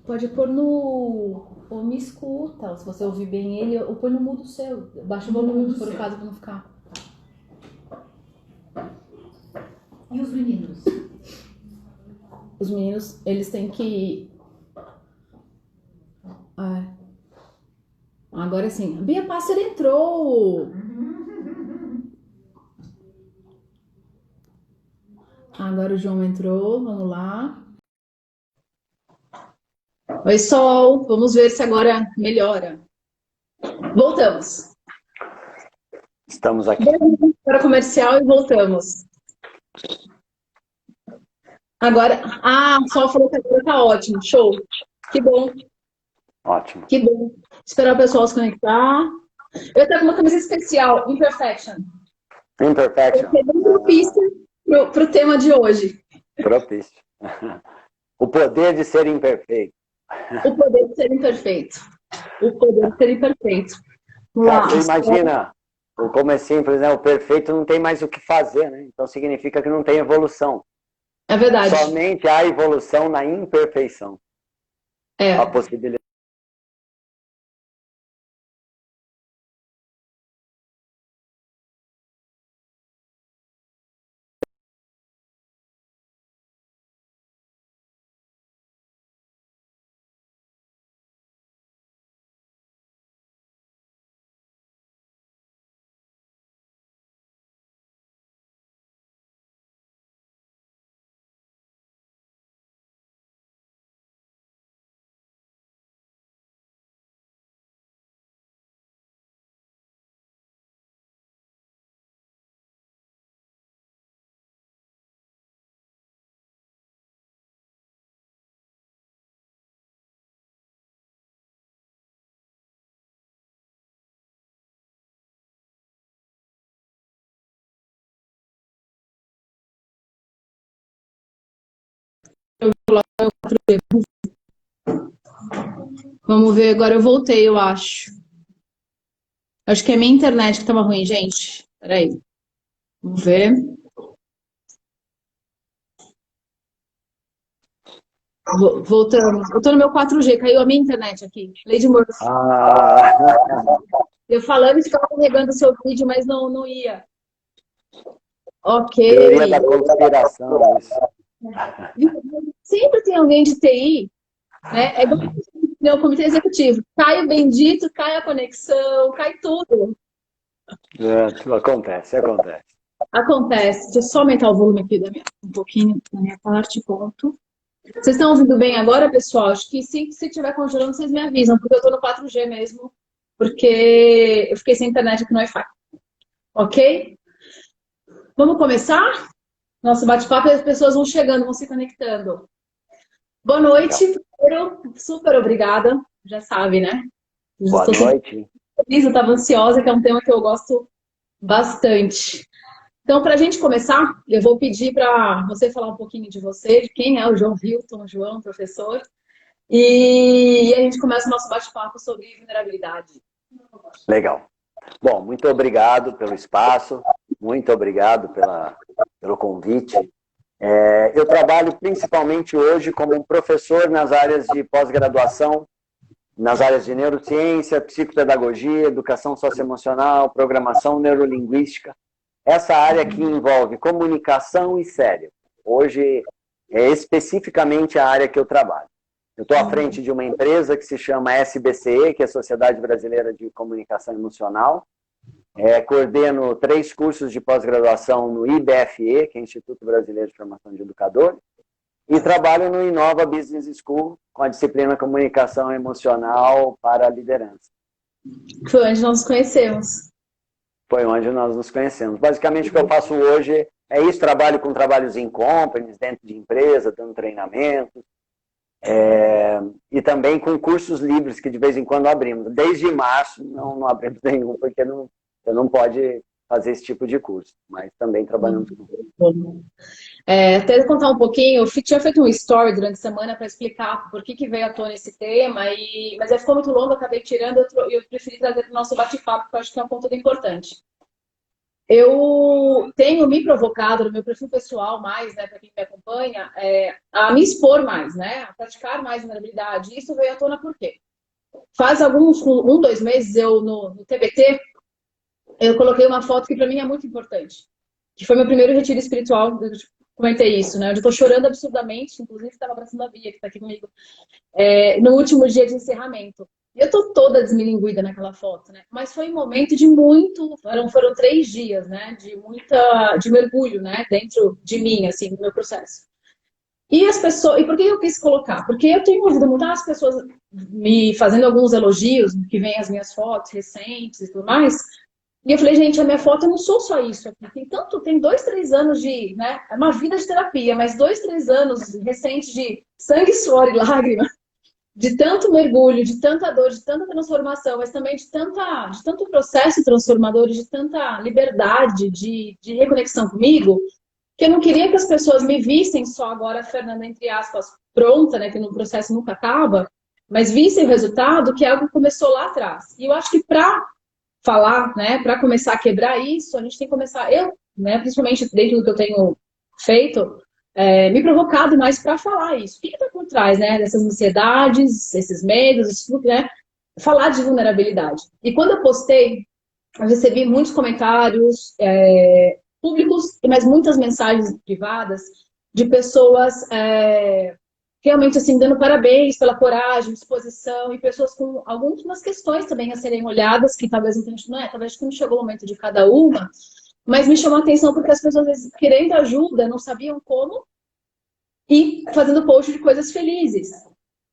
Pode pôr no... Ou me escuta, ou se você ouvir bem ele, ou põe no mudo seu. Baixa o volume, se for o caso, pra não ficar. E os meninos? Os meninos, eles têm que... Agora sim. A Bia Pássaro entrou! Agora o João entrou, vamos lá. Oi, Sol. Vamos ver se agora melhora. Voltamos. Estamos aqui. Para o comercial e voltamos. Agora, o Sol falou que agora tá ótimo. Show. Que bom. Ótimo. Que bom. Esperar o pessoal se conectar. Eu tenho uma camisa especial, Imperfection. Imperfection. É bem propícia para o tema de hoje. Propício. O poder de ser imperfeito. O poder de ser imperfeito. O poder de ser imperfeito. Cara, você imagina, como é simples, né? O perfeito não tem mais o que fazer, né? Então significa que não tem evolução. É verdade. Somente há evolução na imperfeição. É. A possibilidade. Vamos ver, agora eu voltei, eu acho. Acho que é minha internet que estava ruim, gente. Peraí. Vamos ver. Voltando. Eu tô no meu 4G, caiu a minha internet aqui. Lady Murphy. Eu falando e ficava carregando o seu vídeo, mas não ia. Ok. Teoria da conspiração, isso. Sempre tem alguém de TI, né? É igual o comitê executivo. Cai o bendito, cai a conexão, cai tudo. Acontece. Acontece. Deixa eu só aumentar o volume aqui um pouquinho da minha parte, ponto. Vocês estão ouvindo bem agora, pessoal? Acho que se estiver congelando, vocês me avisam, porque eu tô no 4G mesmo, porque eu fiquei sem internet aqui no Wi-Fi. Ok? Vamos começar? Nosso bate-papo e as pessoas vão chegando, vão se conectando. Boa noite, primeiro, super obrigada. Já sabe, né? Boa noite. Eu estava ansiosa, que é um tema que eu gosto bastante. Então, para a gente começar, eu vou pedir para você falar um pouquinho de você, de quem é o João Hilton, João, professor, e a gente começa o nosso bate-papo sobre vulnerabilidade. Legal. Bom, muito obrigado pelo espaço, muito obrigado pelo convite. Eu trabalho principalmente hoje como um professor nas áreas de pós-graduação, nas áreas de neurociência, psicopedagogia, educação socioemocional, programação neurolinguística. Essa área que envolve comunicação e cérebro. Hoje é especificamente a área que eu trabalho. Eu estou à frente de uma empresa que se chama SBCE, que é a Sociedade Brasileira de Comunicação Emocional. Coordeno 3 cursos de pós-graduação no IBFE, que é Instituto Brasileiro de Formação de Educadores, e trabalho no Inova Business School com a disciplina Comunicação Emocional para a Liderança. Foi onde nós nos conhecemos. Foi onde nós nos conhecemos. Basicamente, o que eu faço hoje é isso, trabalho com trabalhos em companies, dentro de empresa, dando treinamento, e também com cursos livres que de vez em quando abrimos. Desde março não abrimos nenhum, porque você não pode fazer esse tipo de curso, mas também trabalhamos com. Até contar um pouquinho, eu tinha feito um story durante a semana para explicar por que veio à tona esse tema, mas ficou muito longo, eu acabei tirando, eu preferi trazer para o nosso bate-papo, porque eu acho que é um ponto importante. eu tenho me provocado no meu perfil pessoal mais, né, para quem me acompanha, a me expor mais, né, a praticar mais vulnerabilidade. Isso veio à tona por quê? Faz alguns, 2 meses, eu no TBT, eu coloquei uma foto que para mim é muito importante, que foi meu primeiro retiro espiritual, eu comentei isso, né, onde eu tô chorando absurdamente, inclusive estava abraçando a Bia, que está aqui comigo, no último dia de encerramento. E eu tô toda desmilinguida naquela foto, né? Mas foi um momento de muito, foram 3 dias, né? De mergulho, né? Dentro de mim, assim, no meu processo. E as pessoas, e por que eu quis colocar? Porque eu tenho ouvido muitas pessoas me fazendo alguns elogios, que vem as minhas fotos recentes e tudo mais. E eu falei, gente, a minha foto eu não sou só isso aqui. Tem 2, 3 anos de, né? É uma vida de terapia, mas 2, 3 anos recentes de sangue, suor e lágrima, de tanto mergulho, de tanta dor, de tanta transformação, mas também de tanto processo transformador, de tanta liberdade, de reconexão comigo, que eu não queria que as pessoas me vissem só agora, a Fernanda, entre aspas, pronta, né, que no processo nunca acaba, mas vissem o resultado, que é algo que começou lá atrás. E eu acho que para falar, né, para começar a quebrar isso, a gente tem que começar, eu, né, principalmente dentro do que eu tenho feito, me provocado mais para falar isso. O que está por trás, né, dessas ansiedades, esses medos, isso tudo, né? Falar de vulnerabilidade. E quando eu postei, eu recebi muitos comentários públicos, mas muitas mensagens privadas de pessoas realmente assim dando parabéns pela coragem, disposição, e pessoas com algumas questões também a serem olhadas, que talvez não é, talvez não chegou o momento de cada uma, mas me chamou a atenção porque as pessoas, às vezes, querendo ajuda, não sabiam como, e fazendo post de coisas felizes.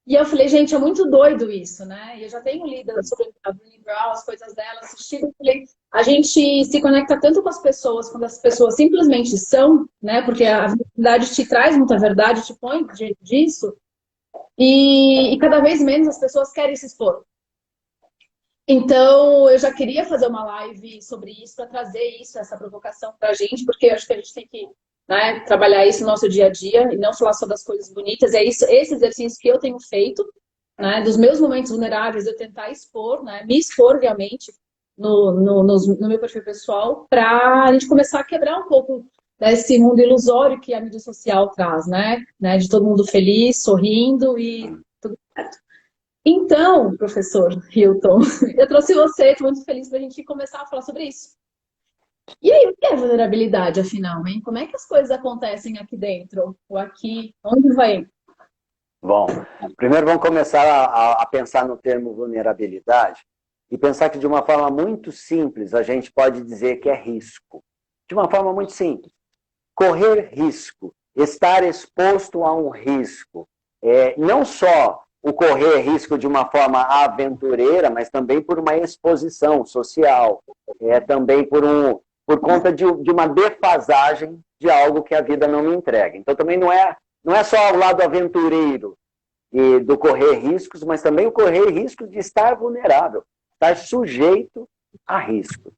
E eu falei, gente, é muito doido isso, né? E eu já tenho lido sobre a Brené Brown, as coisas dela, assistido, eu falei, a gente se conecta tanto com as pessoas, quando as pessoas simplesmente são, né? Porque a verdade te traz muita verdade, te põe disso, e cada vez menos as pessoas querem se expor. Então, eu já queria fazer uma live sobre isso, para trazer isso, essa provocação para a gente, porque eu acho que a gente tem que, né, trabalhar isso no nosso dia a dia e não falar só das coisas bonitas. É isso, esse exercício que eu tenho feito, né, dos meus momentos vulneráveis, eu tentar expor, né, me expor realmente no meu perfil pessoal, para a gente começar a quebrar um pouco desse mundo ilusório que a mídia social traz, né, de todo mundo feliz, sorrindo e tudo certo. Então, professor Hilton, eu trouxe você, estou muito feliz para a gente começar a falar sobre isso. E aí, o que é vulnerabilidade, afinal, hein? Como é que as coisas acontecem aqui dentro? Ou aqui? Onde vai? Bom, primeiro vamos começar a pensar no termo vulnerabilidade e pensar que de uma forma muito simples a gente pode dizer que é risco. De uma forma muito simples. Correr risco, estar exposto a um risco. Não só o correr risco de uma forma aventureira, mas também por uma exposição social, também por conta de uma defasagem de algo que a vida não me entrega. Então também não é só o lado aventureiro e do correr riscos, mas também o correr riscos de estar vulnerável, estar sujeito a risco.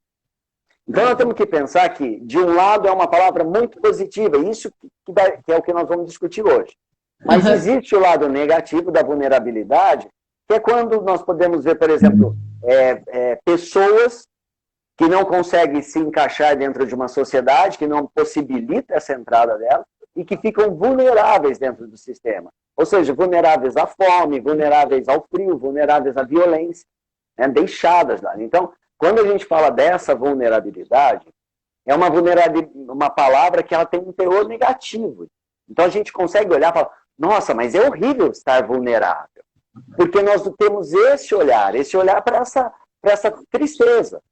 Então nós temos que pensar que, de um lado, é uma palavra muito positiva, isso que é o que nós vamos discutir hoje. Mas existe o lado negativo da vulnerabilidade, que é quando nós podemos ver, por exemplo, pessoas que não conseguem se encaixar dentro de uma sociedade, que não possibilita essa entrada dela, e que ficam vulneráveis dentro do sistema. Ou seja, vulneráveis à fome, vulneráveis ao frio, vulneráveis à violência, né, deixadas lá. Então, quando a gente fala dessa vulnerabilidade, é uma palavra que ela tem um teor negativo. Então a gente consegue olhar e falar, nossa, mas é horrível estar vulnerável. Porque nós temos esse olhar para essa tristeza.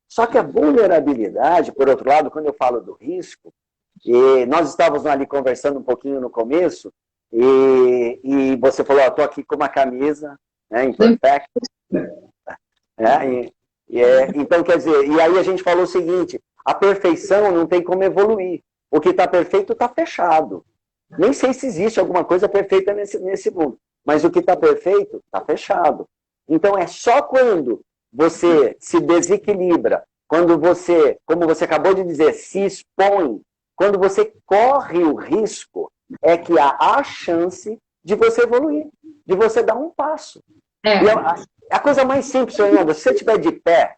Só que a vulnerabilidade, por outro lado, quando eu falo do risco, e nós estávamos ali conversando um pouquinho no começo, e você falou, estou aqui com uma camisa, né, Imperfect. Então, quer dizer, e aí a gente falou o seguinte, a perfeição não tem como evoluir. O que está perfeito está fechado. Nem sei se existe alguma coisa perfeita nesse mundo, mas o que está perfeito está fechado. Então é só quando você se desequilibra, quando você, como você acabou de dizer, se expõe, quando você corre o risco, é que há a chance de você evoluir, de você dar um passo. E a coisa mais simples, Fernanda, se você estiver de pé,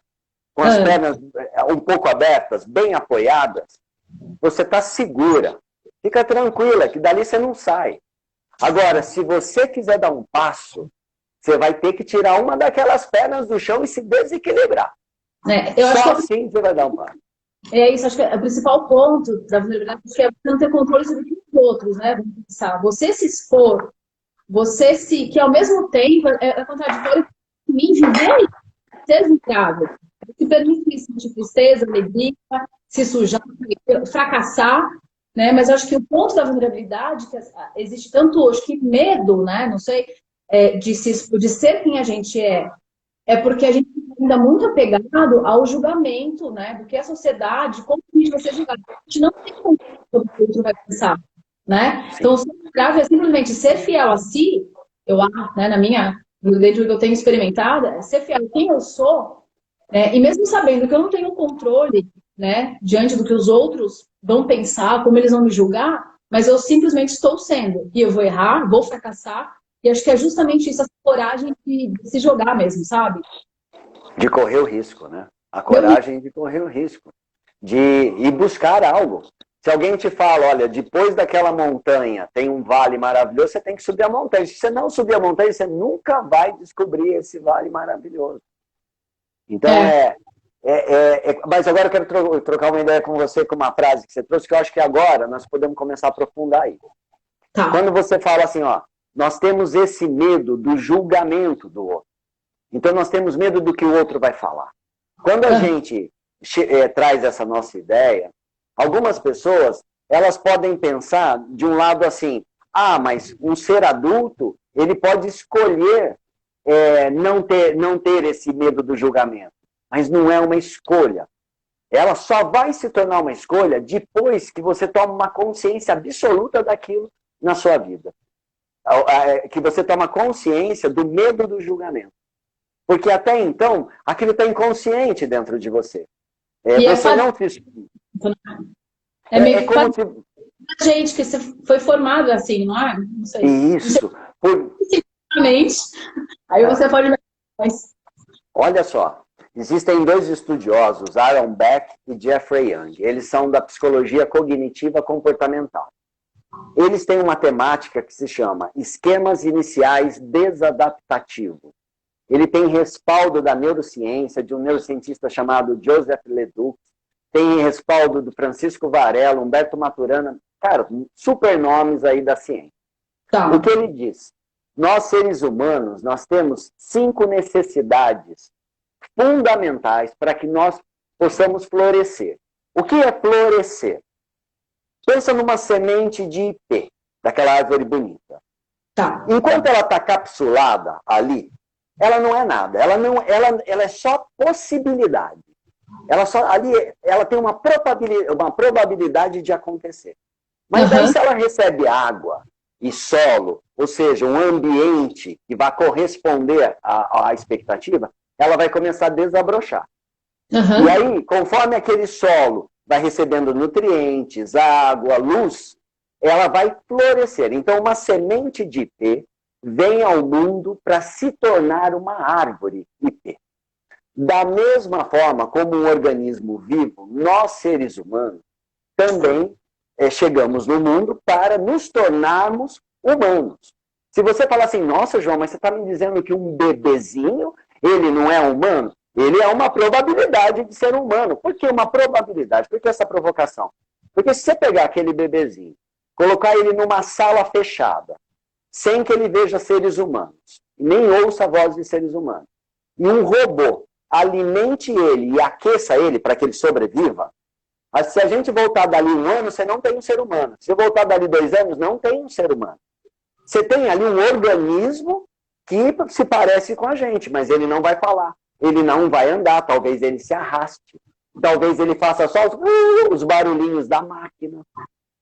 com as pernas um pouco abertas, bem apoiadas, você está segura. Fica tranquila, que dali você não sai. Agora, se você quiser dar um passo, você vai ter que tirar uma daquelas pernas do chão e se desequilibrar. Eu acho Só que assim você vai dar um passo. é isso, acho que o principal ponto da vulnerabilidade é não ter controle sobre os outros, né? Vamos pensar. Você se expor, que ao mesmo tempo é contraditório para mim viver ser vulnerável. Se permite sentir tristeza, alegria, se sujar, fracassar, né? Mas eu acho que o ponto da vulnerabilidade, que existe tanto hoje que medo, né? Não sei, de ser quem a gente é porque a gente ainda muito apegado ao julgamento, né? Do que a sociedade, como a gente vai ser julgado. A gente não tem controle sobre o que o outro vai pensar, né? Então, o ser vulnerável é simplesmente ser fiel a si, né, dentro do que eu tenho experimentado, é ser fiel a quem eu sou, e mesmo sabendo que eu não tenho controle, né, diante do que os outros vão pensar, como eles vão me julgar, mas eu simplesmente estou sendo. E eu vou errar, vou fracassar, e acho que é justamente isso, essa coragem de se jogar mesmo, sabe? De correr o risco, né? A coragem de correr o risco. De ir buscar algo. Se alguém te fala, olha, depois daquela montanha tem um vale maravilhoso, você tem que subir a montanha. Se você não subir a montanha, você nunca vai descobrir esse vale maravilhoso. Então, mas agora eu quero trocar uma ideia com você, com uma frase que você trouxe, que eu acho que agora nós podemos começar a aprofundar aí. Tá. Quando você fala assim, ó, nós temos esse medo do julgamento do outro. Então, nós temos medo do que o outro vai falar. Quando a gente traz essa nossa ideia, algumas pessoas, elas podem pensar de um lado assim, mas um ser adulto, ele pode escolher não ter esse medo do julgamento. Mas não é uma escolha. Ela só vai se tornar uma escolha depois que você toma uma consciência absoluta daquilo na sua vida. Que você toma consciência do medo do julgamento. Porque até então, aquilo está inconsciente dentro de você. Você não fez. É meio como se a gente que foi formado assim, não é? Não sei. Isso. Aí você pode. Olha só, existem dois estudiosos, Aaron Beck e Jeffrey Young. Eles são da psicologia cognitiva comportamental. Eles têm uma temática que se chama esquemas iniciais desadaptativos. Ele tem respaldo da neurociência, de um neurocientista chamado Joseph Leduc, tem respaldo do Francisco Varela, Humberto Maturana, cara, super nomes aí da ciência. Tá. O que ele diz? Nós, seres humanos, nós temos 5 necessidades fundamentais para que nós possamos florescer. O que é florescer? Pensa numa semente de ipê, daquela árvore bonita. Tá. Enquanto ela está capsulada ali, ela não é nada. Ela é só possibilidade. Ela tem uma probabilidade de acontecer. Mas aí, se ela recebe água e solo, ou seja, um ambiente que vai corresponder à expectativa, ela vai começar a desabrochar. E aí, conforme aquele solo vai recebendo nutrientes, água, luz, ela vai florescer. Então, uma semente de ipê vem ao mundo para se tornar uma árvore ipê. Da mesma forma como um organismo vivo, nós, seres humanos, também chegamos no mundo para nos tornarmos humanos. Se você falar assim, nossa, João, mas você está me dizendo que um bebezinho, ele não é humano? Ele é uma probabilidade de ser humano. Por que uma probabilidade? Por que essa provocação? Porque se você pegar aquele bebezinho, colocar ele numa sala fechada, sem que ele veja seres humanos, nem ouça a voz de seres humanos, e um robô alimente ele e aqueça ele para que ele sobreviva, mas se a gente voltar dali 1 ano, você não tem um ser humano. Se voltar dali 2 anos, não tem um ser humano. Você tem ali um organismo que se parece com a gente, mas ele não vai falar. Ele não vai andar, talvez ele se arraste. Talvez ele faça só os barulhinhos da máquina.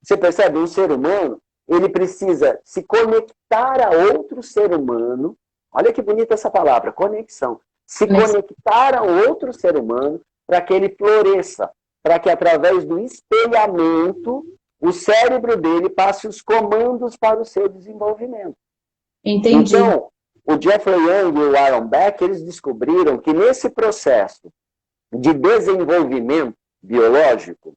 Você percebe? Um ser humano, ele precisa se conectar a outro ser humano. Olha que bonita essa palavra, conexão. Se conectar a outro ser humano para que ele floresça. Para que através do espelhamento, o cérebro dele passe os comandos para o seu desenvolvimento. Entendi. Então, o Jeffrey Young e o Aaron Beck, eles descobriram que nesse processo de desenvolvimento biológico,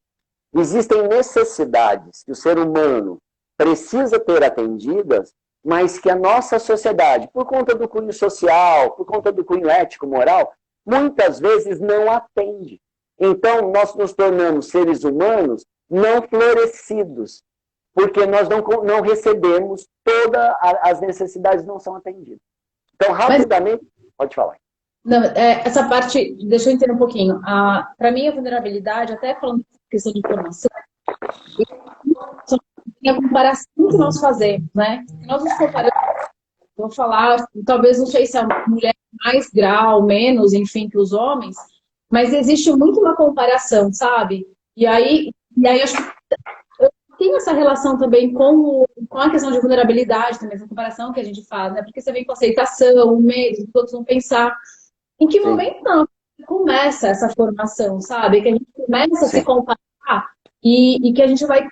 existem necessidades que o ser humano precisa ter atendidas, mas que a nossa sociedade, por conta do cunho social, por conta do cunho ético, moral, muitas vezes não atende. Então, nós nos tornamos seres humanos não florescidos, porque nós não recebemos todas as necessidades, não são atendidas. Então, rapidamente, pode falar. Não, essa parte, deixa eu entender um pouquinho. Para mim, a vulnerabilidade, até falando de questão de informação, é a comparação que nós fazemos, né? Nós nos comparamos, vou falar, talvez não sei se a mulher mais grau, menos, enfim, que os homens, mas existe muito uma comparação, sabe? E aí acho que eu tenho essa relação também com a questão de vulnerabilidade, também, essa comparação que a gente faz, né? Porque você vem com aceitação, o medo, os outros vão pensar. Em que momento não começa essa formação, sabe? Que a gente começa a se comparar e que a gente vai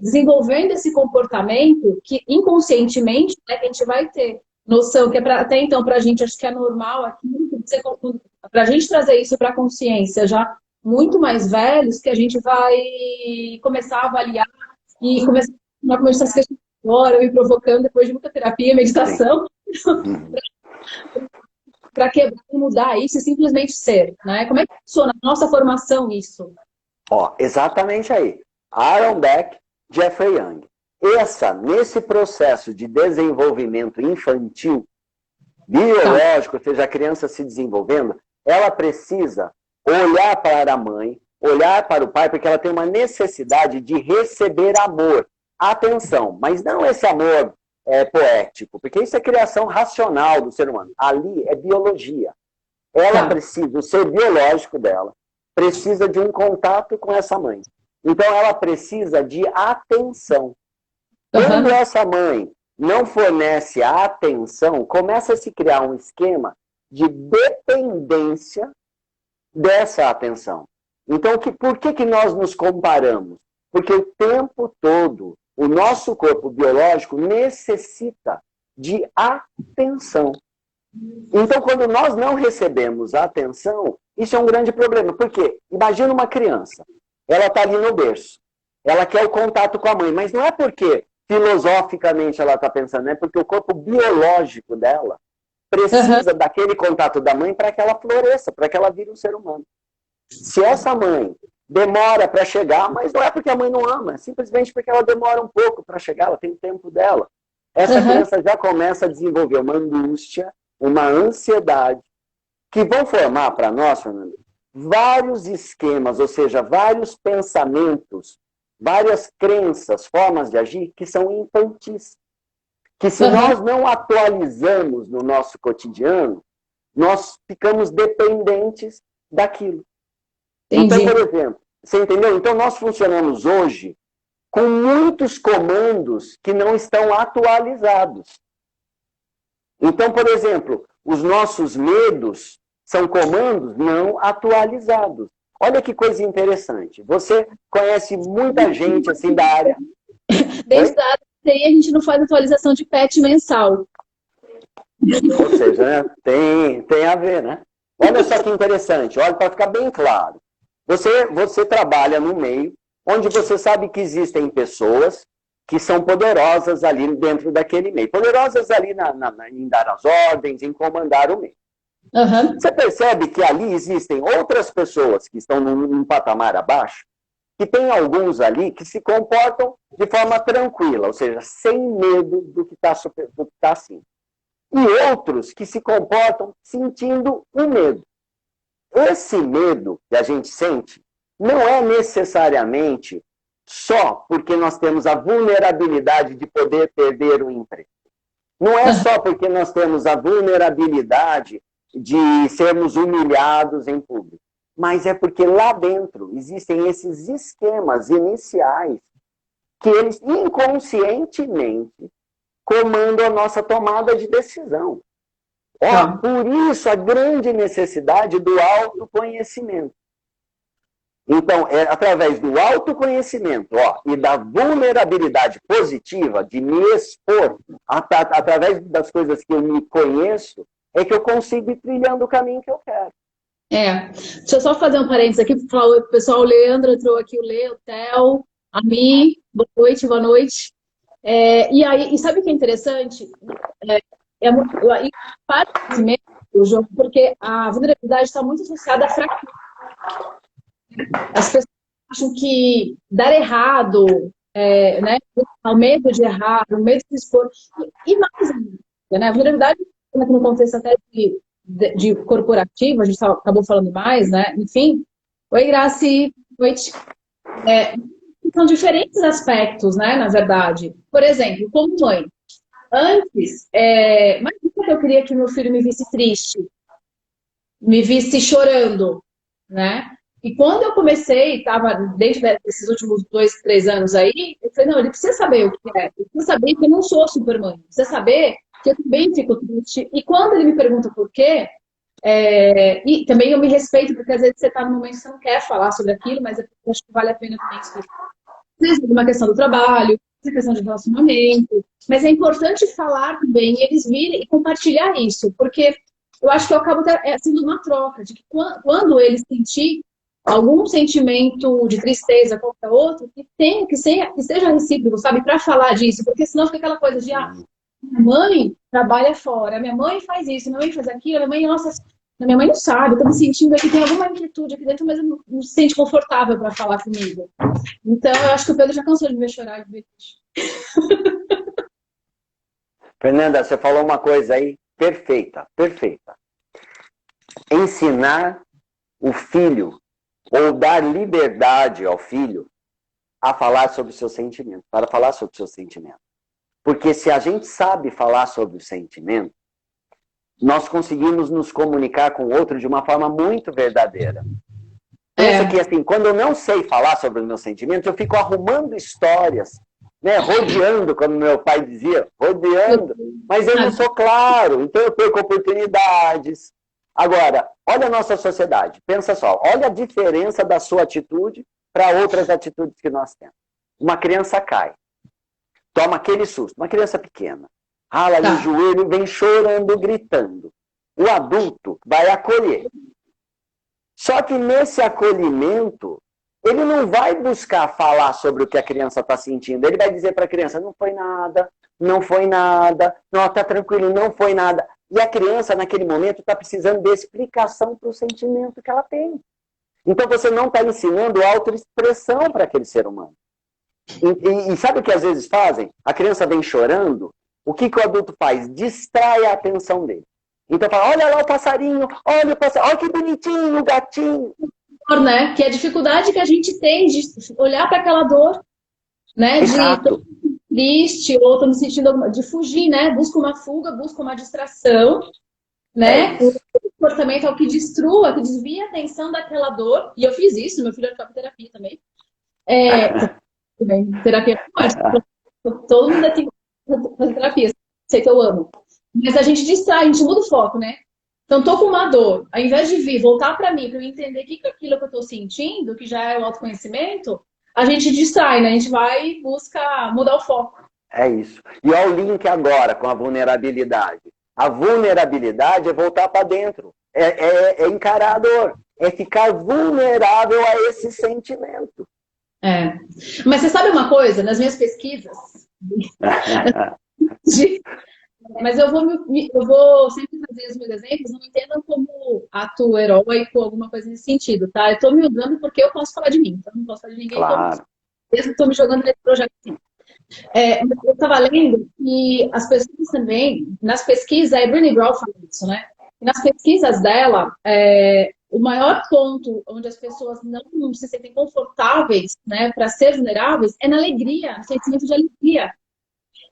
desenvolvendo esse comportamento que inconscientemente, né, que a gente vai ter noção, que até então para a gente acho que é normal aqui, para a gente trazer isso para a consciência já muito mais velhos, que a gente vai começar a avaliar e começar a começar a se questionar agora, me provocando depois de muita terapia, meditação, para quebrar e mudar isso e simplesmente ser, né? Como é que funciona a nossa formação isso? Exatamente aí. Aaron Beck, Jeffrey Young. Nesse processo de desenvolvimento infantil, biológico, ou seja, a criança se desenvolvendo, ela precisa olhar para a mãe, olhar para o pai, porque ela tem uma necessidade de receber amor, atenção, mas não esse amor poético, porque isso é criação racional do ser humano. Ali é biologia. Ela precisa, o ser biológico dela, precisa de um contato com essa mãe. Então, ela precisa de atenção. Quando essa mãe não fornece a atenção, começa a se criar um esquema de dependência dessa atenção. Então, por que nós nos comparamos? Porque o tempo todo, o nosso corpo biológico necessita de atenção. Então, quando nós não recebemos a atenção, isso é um grande problema. Por quê? Imagina uma criança. Ela está ali no berço. Ela quer o contato com a mãe. Mas não é porque filosoficamente ela está pensando. É porque o corpo biológico dela precisa daquele contato da mãe para que ela floresça, para que ela vire um ser humano. Se essa mãe demora para chegar, mas não é porque a mãe não ama, é simplesmente porque ela demora um pouco para chegar, ela tem o tempo dela. Essa criança já começa a desenvolver uma angústia, uma ansiedade, que vão formar para nós, Fernando, vários esquemas, ou seja, vários pensamentos, várias crenças, formas de agir que são infantis. Que se nós não atualizamos no nosso cotidiano, nós ficamos dependentes daquilo. Entendi. Então, por exemplo, você entendeu? Então, nós funcionamos hoje com muitos comandos que não estão atualizados. Então, por exemplo, os nossos medos são comandos não atualizados. Olha que coisa interessante. Você conhece muita gente assim da área. Desde a área a gente não faz atualização de PET mensal. Ou seja, né? Tem a ver, né? Olha só que interessante. Olha, para ficar bem claro. Você trabalha no meio onde você sabe que existem pessoas que são poderosas ali dentro daquele meio. Poderosas ali em dar as ordens, em comandar o meio. Você percebe que ali existem outras pessoas que estão num patamar abaixo, que tem alguns ali que se comportam de forma tranquila, ou seja, sem medo do que está acima. E outros que se comportam sentindo o medo. Esse medo que a gente sente não é necessariamente só porque nós temos a vulnerabilidade de poder perder o emprego. Não é só porque nós temos a vulnerabilidade de sermos humilhados em público. Mas é porque lá dentro existem esses esquemas iniciais que eles inconscientemente comandam a nossa tomada de decisão. Por isso a grande necessidade do autoconhecimento. Então, é através do autoconhecimento e da vulnerabilidade positiva, de me expor, através das coisas que eu me conheço, é que eu consigo ir trilhando o caminho que eu quero. Deixa eu só fazer um parênteses aqui para falar oi pro pessoal. O Leandro entrou aqui, o Lê, o Theo, a Mi, boa noite, boa noite. E aí, e sabe o que é interessante? Aí parte desse medo do jogo, porque a vulnerabilidade está muito associada à fraqueza. As pessoas acham que dar errado, né, o medo de errar, o medo de se expor, e mais ainda, né? A vulnerabilidade, no contexto até de corporativo, a gente acabou falando mais, né? Enfim. Oi, Graci, noite. São diferentes aspectos, né, na verdade. Por exemplo, como mãe. Antes, imagina que eu queria que meu filho me visse triste, me visse chorando, né? E quando eu comecei, estava dentro desses últimos 2, 3 anos aí, eu falei, não, ele precisa saber o que é. Ele precisa saber que eu não sou supermãe. Ele precisa saber que eu também fico triste. E quando ele me pergunta por quê, e também eu me respeito, porque às vezes você está num momento que você não quer falar sobre aquilo, mas eu acho que vale a pena também explicar. Às vezes é uma questão do trabalho, é questão de relacionamento, mas é importante falar também, e eles virem e compartilhar isso, porque eu acho que eu acabo sendo uma troca, de que quando eles sentir algum sentimento de tristeza qualquer outro, que seja recíproco, sabe, para falar disso, porque senão fica aquela coisa de, minha mãe trabalha fora, minha mãe faz isso, minha mãe faz aquilo, minha mãe, nossa, minha mãe não sabe, eu tô me sentindo aqui, tem alguma inquietude aqui dentro, mas não se sente confortável para falar comigo. Então, eu acho que o Pedro já cansou de me ver chorar. Fernanda, você falou uma coisa aí perfeita, perfeita. Ensinar o filho, ou dar liberdade ao filho a falar sobre o seu sentimento, para falar sobre o seu sentimento. Porque se a gente sabe falar sobre o sentimento, nós conseguimos nos comunicar com o outro de uma forma muito verdadeira. Pensa que, assim, quando eu não sei falar sobre os meus sentimentos, eu fico arrumando histórias, né? Rodeando, como meu pai dizia, rodeando. Mas eu não sou claro, então eu perco oportunidades. Agora, olha a nossa sociedade. Pensa só, olha a diferença da sua atitude para outras atitudes que nós temos. Uma criança cai, toma aquele susto, uma criança pequena, rala ali o joelho, vem chorando, gritando. O adulto vai acolher. Só que nesse acolhimento, ele não vai buscar falar sobre o que a criança está sentindo. Ele vai dizer para a criança, não foi nada, não foi nada, não, está tranquilo, não foi nada. E a criança, naquele momento, está precisando de explicação para o sentimento que ela tem. Então, você não está ensinando autoexpressão para aquele ser humano. E sabe o que às vezes fazem? A criança vem chorando, o que o adulto faz? Distrai a atenção dele. Então fala, olha lá o passarinho, olha que bonitinho o gatinho. Né? Que é a dificuldade que a gente tem de olhar para aquela dor, né? Exato. De triste, ou tô no sentido de fugir, né? Busca uma fuga, busca uma distração, né? O comportamento é o que destrua, que desvia a atenção daquela dor. E eu fiz isso, meu filho foi terapia também. Terapia todo mundo tem que fazer terapia, sei que eu amo. Mas a gente distrai, a gente muda o foco, né? Então, tô com uma dor. Ao invés de vir, voltar para mim, para eu entender o que é aquilo que eu tô sentindo, que já é o autoconhecimento, a gente distrai, né? A gente vai e busca mudar o foco. É isso. E olha o link agora com a vulnerabilidade. A vulnerabilidade é voltar para dentro. É encarar a dor. É ficar vulnerável a esse sentimento. Mas você sabe uma coisa? Nas minhas pesquisas... Mas eu vou sempre fazer os meus exemplos, não me entendam como ato heróico, alguma coisa nesse sentido, tá? Eu tô me usando porque eu posso falar de mim, então eu não posso falar de ninguém. Claro. Então, eu tô me jogando nesse projeto assim. Eu estava lendo que as pessoas também, nas pesquisas, a Brené Brown fala isso, né? E nas pesquisas dela, o maior ponto onde as pessoas não se sentem confortáveis, né, para ser vulneráveis, é na alegria, no sentimento de alegria.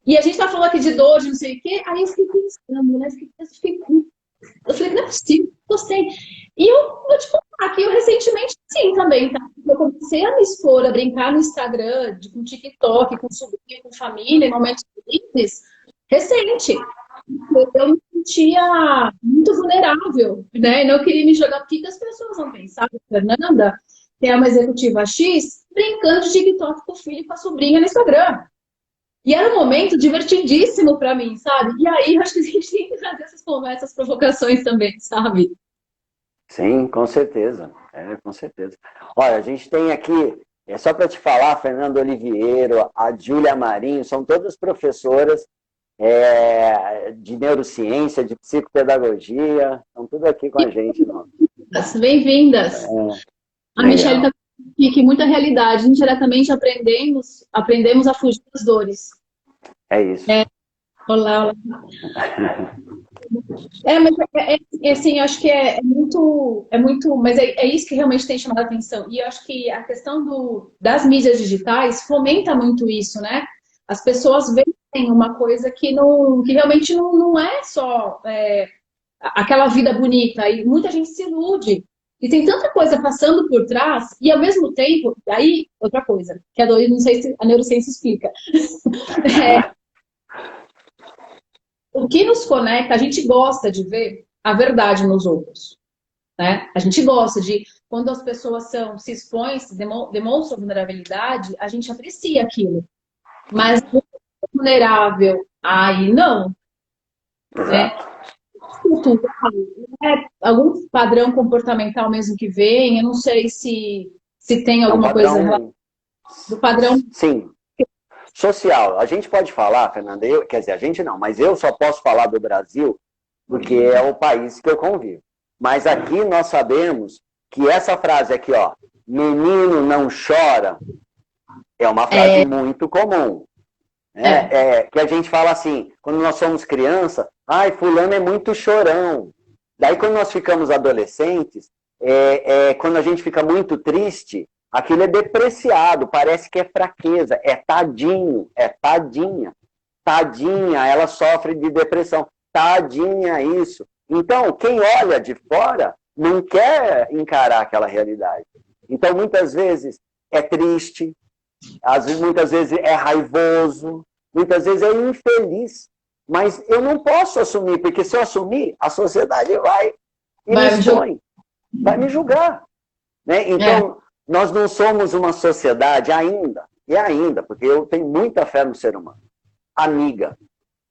E a gente tá falando aqui de dor, de não sei o quê, aí eu fiquei pensando, né? Eu falei, não é possível, gostei. E eu vou te contar que eu recentemente, sim, também, tá? Eu comecei a me expor, a brincar no Instagram, com TikTok, com sobrinho, com família, em momentos livres, recente. Eu me sentia muito vulnerável, né? E não queria me jogar. O que as pessoas vão pensar? Fernanda, que é uma executiva X, brincando de TikTok com o filho e com a sobrinha no Instagram. E era um momento divertidíssimo para mim, sabe? E aí, eu acho que a gente tem que fazer essas conversas, provocações também, sabe? Sim, com certeza. Com certeza. Olha, a gente tem aqui, só para te falar, Fernando Oliveira, a Júlia Marinho, são todas professoras de neurociência, de psicopedagogia, estão tudo aqui com a gente. Bem-vindas. A Michelle está aqui, que muita realidade. Indiretamente aprendemos a fugir das dores. É isso. Olá. Mas assim, acho que é muito, mas é isso que realmente tem chamado a atenção. E eu acho que a questão das mídias digitais fomenta muito isso, né? As pessoas veem uma coisa que realmente não é só aquela vida bonita, e muita gente se ilude. E tem tanta coisa passando por trás, e ao mesmo tempo, aí, outra coisa, que não sei se a neurociência explica. O que nos conecta, a gente gosta de ver a verdade nos outros, né? A gente gosta de, quando as pessoas se expõem, demonstram vulnerabilidade, a gente aprecia aquilo. Mas vulnerável, aí não. Cultural, algum padrão comportamental mesmo que vem, eu não sei se tem alguma coisa do padrão. Sim. Social. A gente pode falar, Fernanda, quer dizer, a gente não, mas eu só posso falar do Brasil porque é o país que eu convivo. Mas aqui nós sabemos que essa frase aqui, ó, menino não chora, é uma frase muito comum. Que a gente fala assim, quando nós somos criança, ai, fulano é muito chorão. Daí quando nós ficamos adolescentes, quando a gente fica muito triste, aquilo é depreciado, parece que é fraqueza, é tadinho, é tadinha. Tadinha, ela sofre de depressão. Tadinha, isso. Então, quem olha de fora não quer encarar aquela realidade. Então, muitas vezes é triste, muitas vezes é raivoso, muitas vezes é infeliz. Mas eu não posso assumir, porque se eu assumir, a sociedade vai me julgar. Né? Então, nós não somos uma sociedade ainda, porque eu tenho muita fé no ser humano, amiga.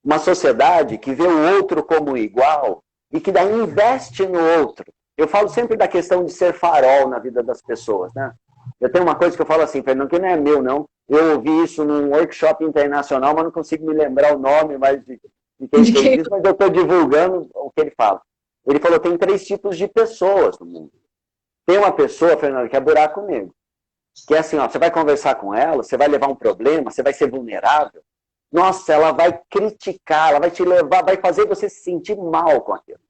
Uma sociedade que vê o outro como igual e que daí investe no outro. Eu falo sempre da questão de ser farol na vida das pessoas, né? Eu tenho uma coisa que eu falo assim, Fernando, que não é meu, não. Eu ouvi isso num workshop internacional, mas não consigo me lembrar o nome de quem fez isso, mas eu estou divulgando o que ele fala. Ele falou, tem 3 tipos de pessoas no mundo. Tem uma pessoa, Fernando, que é buraco negro. Que é assim, ó, você vai conversar com ela, você vai levar um problema, você vai ser vulnerável. Nossa, ela vai criticar, ela vai te levar, vai fazer você se sentir mal com aquilo.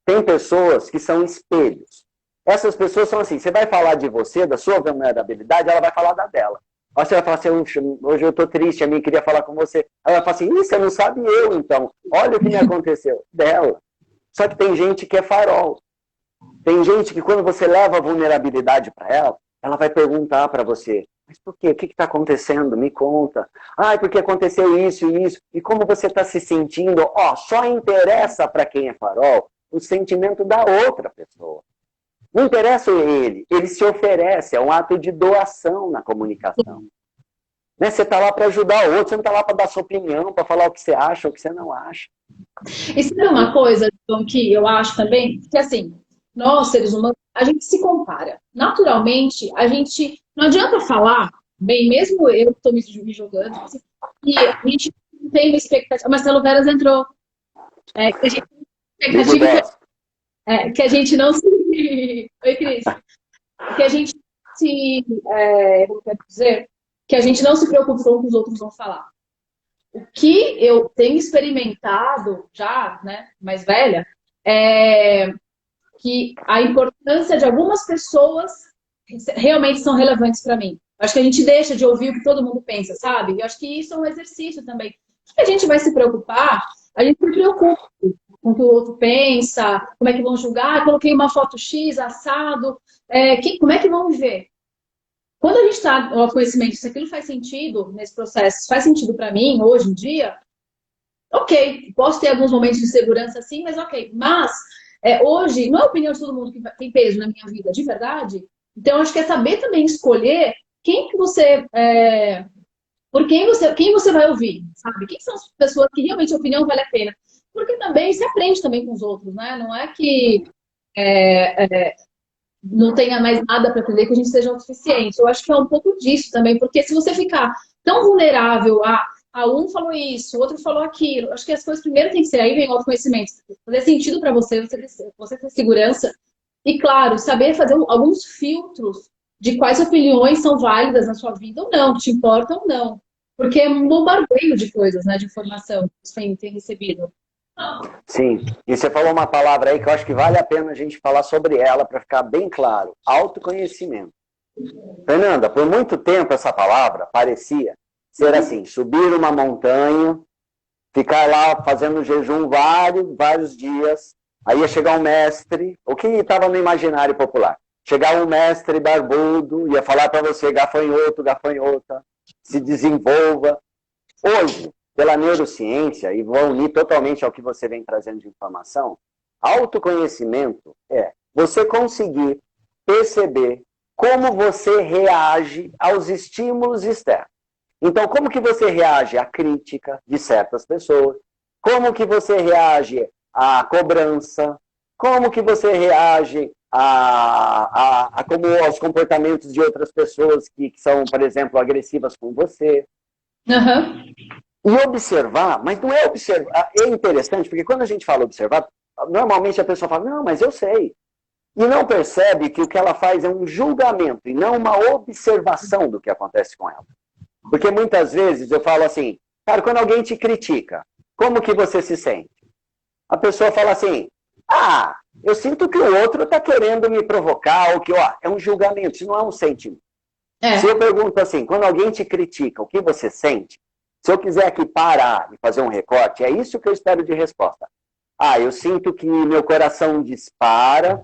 Tem pessoas que são espelhos. Essas pessoas são assim, você vai falar de você, da sua vulnerabilidade, ela vai falar da dela. Aí você vai falar assim, hoje eu estou triste, a minha queria falar com você. Ela vai falar assim, você não sabe eu, então. Olha o que me aconteceu. Dela. Só que tem gente que é farol. Tem gente que quando você leva a vulnerabilidade para ela, ela vai perguntar para você, mas por quê? O que está acontecendo? Me conta. Porque aconteceu isso e isso. E como você está se sentindo? Só interessa para quem é farol o sentimento da outra pessoa. Não interessa ele se oferece, é um ato de doação na comunicação. Né? Você está lá para ajudar o outro, você não está lá para dar sua opinião, para falar o que você acha, o que você não acha. E sabe uma coisa, João, que eu acho também? Que assim, nós, seres humanos, a gente se compara. Naturalmente, não adianta falar, bem, mesmo eu que estou me jogando, assim, que a gente não tem uma expectativa. Marcelo Veras entrou. Que a gente tem uma expectativa que a gente não se... Oi, Cris. Que a gente como quero dizer? Que a gente não se preocupe com o que os outros vão falar. O que eu tenho experimentado já, né, mais velha, é que a importância de algumas pessoas realmente são relevantes para mim. Acho que a gente deixa de ouvir o que todo mundo pensa, sabe? Eu acho que isso é um exercício também. O que a gente vai se preocupar? A gente se preocupa com o que o outro pensa, como é que vão julgar, coloquei uma foto X, assado, como é que vão me ver? Quando a gente está no conhecimento, se aquilo faz sentido nesse processo, faz sentido para mim, hoje em dia, ok, posso ter alguns momentos de segurança assim, mas ok. Mas, hoje, não é a opinião de todo mundo que tem peso na minha vida, de verdade. Então, acho que é saber também escolher quem você vai ouvir, sabe? Quem são as pessoas que realmente a opinião vale a pena? Porque também se aprende também com os outros, né? Não é que não tenha mais nada para aprender, que a gente seja autossuficiente. Eu acho que é um pouco disso também, porque se você ficar tão vulnerável a um falou isso, o outro falou aquilo, acho que as coisas primeiro tem que ser, aí vem o autoconhecimento, fazer sentido para você, você ter segurança, e claro, saber fazer alguns filtros de quais opiniões são válidas na sua vida ou não, que te importam ou não. Porque é um bombardeio de coisas, né, de informação que você tem recebido. Sim, e você falou uma palavra aí que eu acho que vale a pena a gente falar sobre ela para ficar bem claro. Autoconhecimento. Fernanda, por muito tempo essa palavra parecia ser assim, subir uma montanha, ficar lá fazendo jejum vários dias, aí ia chegar um mestre, o que estava no imaginário popular? Chegar um mestre barbudo, ia falar para você, gafanhoto, gafanhota, se desenvolva. Hoje, pela neurociência, e vou unir totalmente ao que você vem trazendo de informação, autoconhecimento é você conseguir perceber como você reage aos estímulos externos. Então, como que você reage à crítica de certas pessoas? Como que você reage à cobrança? Como que você reage como aos comportamentos de outras pessoas que são, por exemplo, agressivas com você? Uhum. E observar, mas não é observar, é interessante, porque quando a gente fala observar, normalmente a pessoa fala, não, mas eu sei. E não percebe que o que ela faz é um julgamento e não uma observação do que acontece com ela. Porque muitas vezes eu falo assim, cara, quando alguém te critica, como que você se sente? A pessoa fala assim, eu sinto que o outro está querendo me provocar, ou que, é um julgamento, isso não é um sentimento. Se eu pergunto assim, quando alguém te critica, o que você sente? Se eu quiser aqui parar e fazer um recorte, é isso que eu espero de resposta. Eu sinto que meu coração dispara,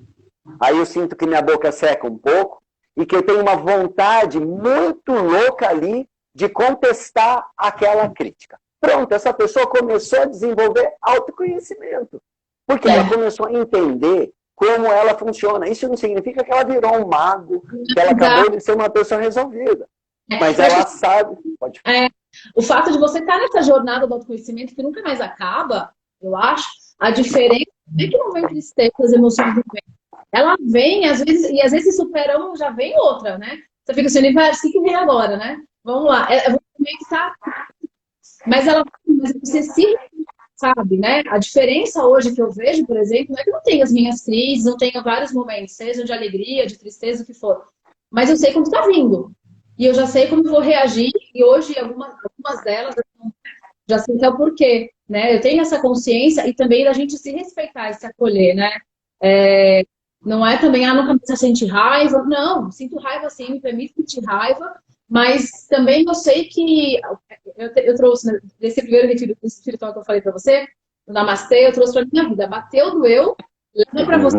aí eu sinto que minha boca seca um pouco, e que eu tenho uma vontade muito louca ali de contestar aquela crítica. Pronto, essa pessoa começou a desenvolver autoconhecimento. Porque ela começou a entender como ela funciona. Isso não significa que ela virou um mago, que ela acabou de ser uma pessoa resolvida. Mas ela sabe. Pode falar. O fato de você estar nessa jornada do autoconhecimento que nunca mais acaba, eu acho, a diferença é que não vem tristeza, as emoções não vêm. Ela vem, às vezes, e às vezes supera uma, já vem outra, né? Você fica assim, universo, o que vem agora, né? Vamos lá. Você meio que tá. Mas você se sabe, né? A diferença hoje que eu vejo, por exemplo, não é que eu não tenho as minhas crises, não tenho vários momentos, seja de alegria, de tristeza, o que for. Mas eu sei quando está vindo. E eu já sei como vou reagir, e hoje algumas delas eu já sei que é o porquê, né? Eu tenho essa consciência e também da gente se respeitar e se acolher, né? Não é também, nunca mais sente raiva. Não, sinto raiva sim, me permite sentir raiva, mas também eu sei que eu trouxe, né, desse primeiro retiro espiritual que eu falei pra você, o Namastê, eu trouxe pra minha vida. Bateu, doeu, leva pra você.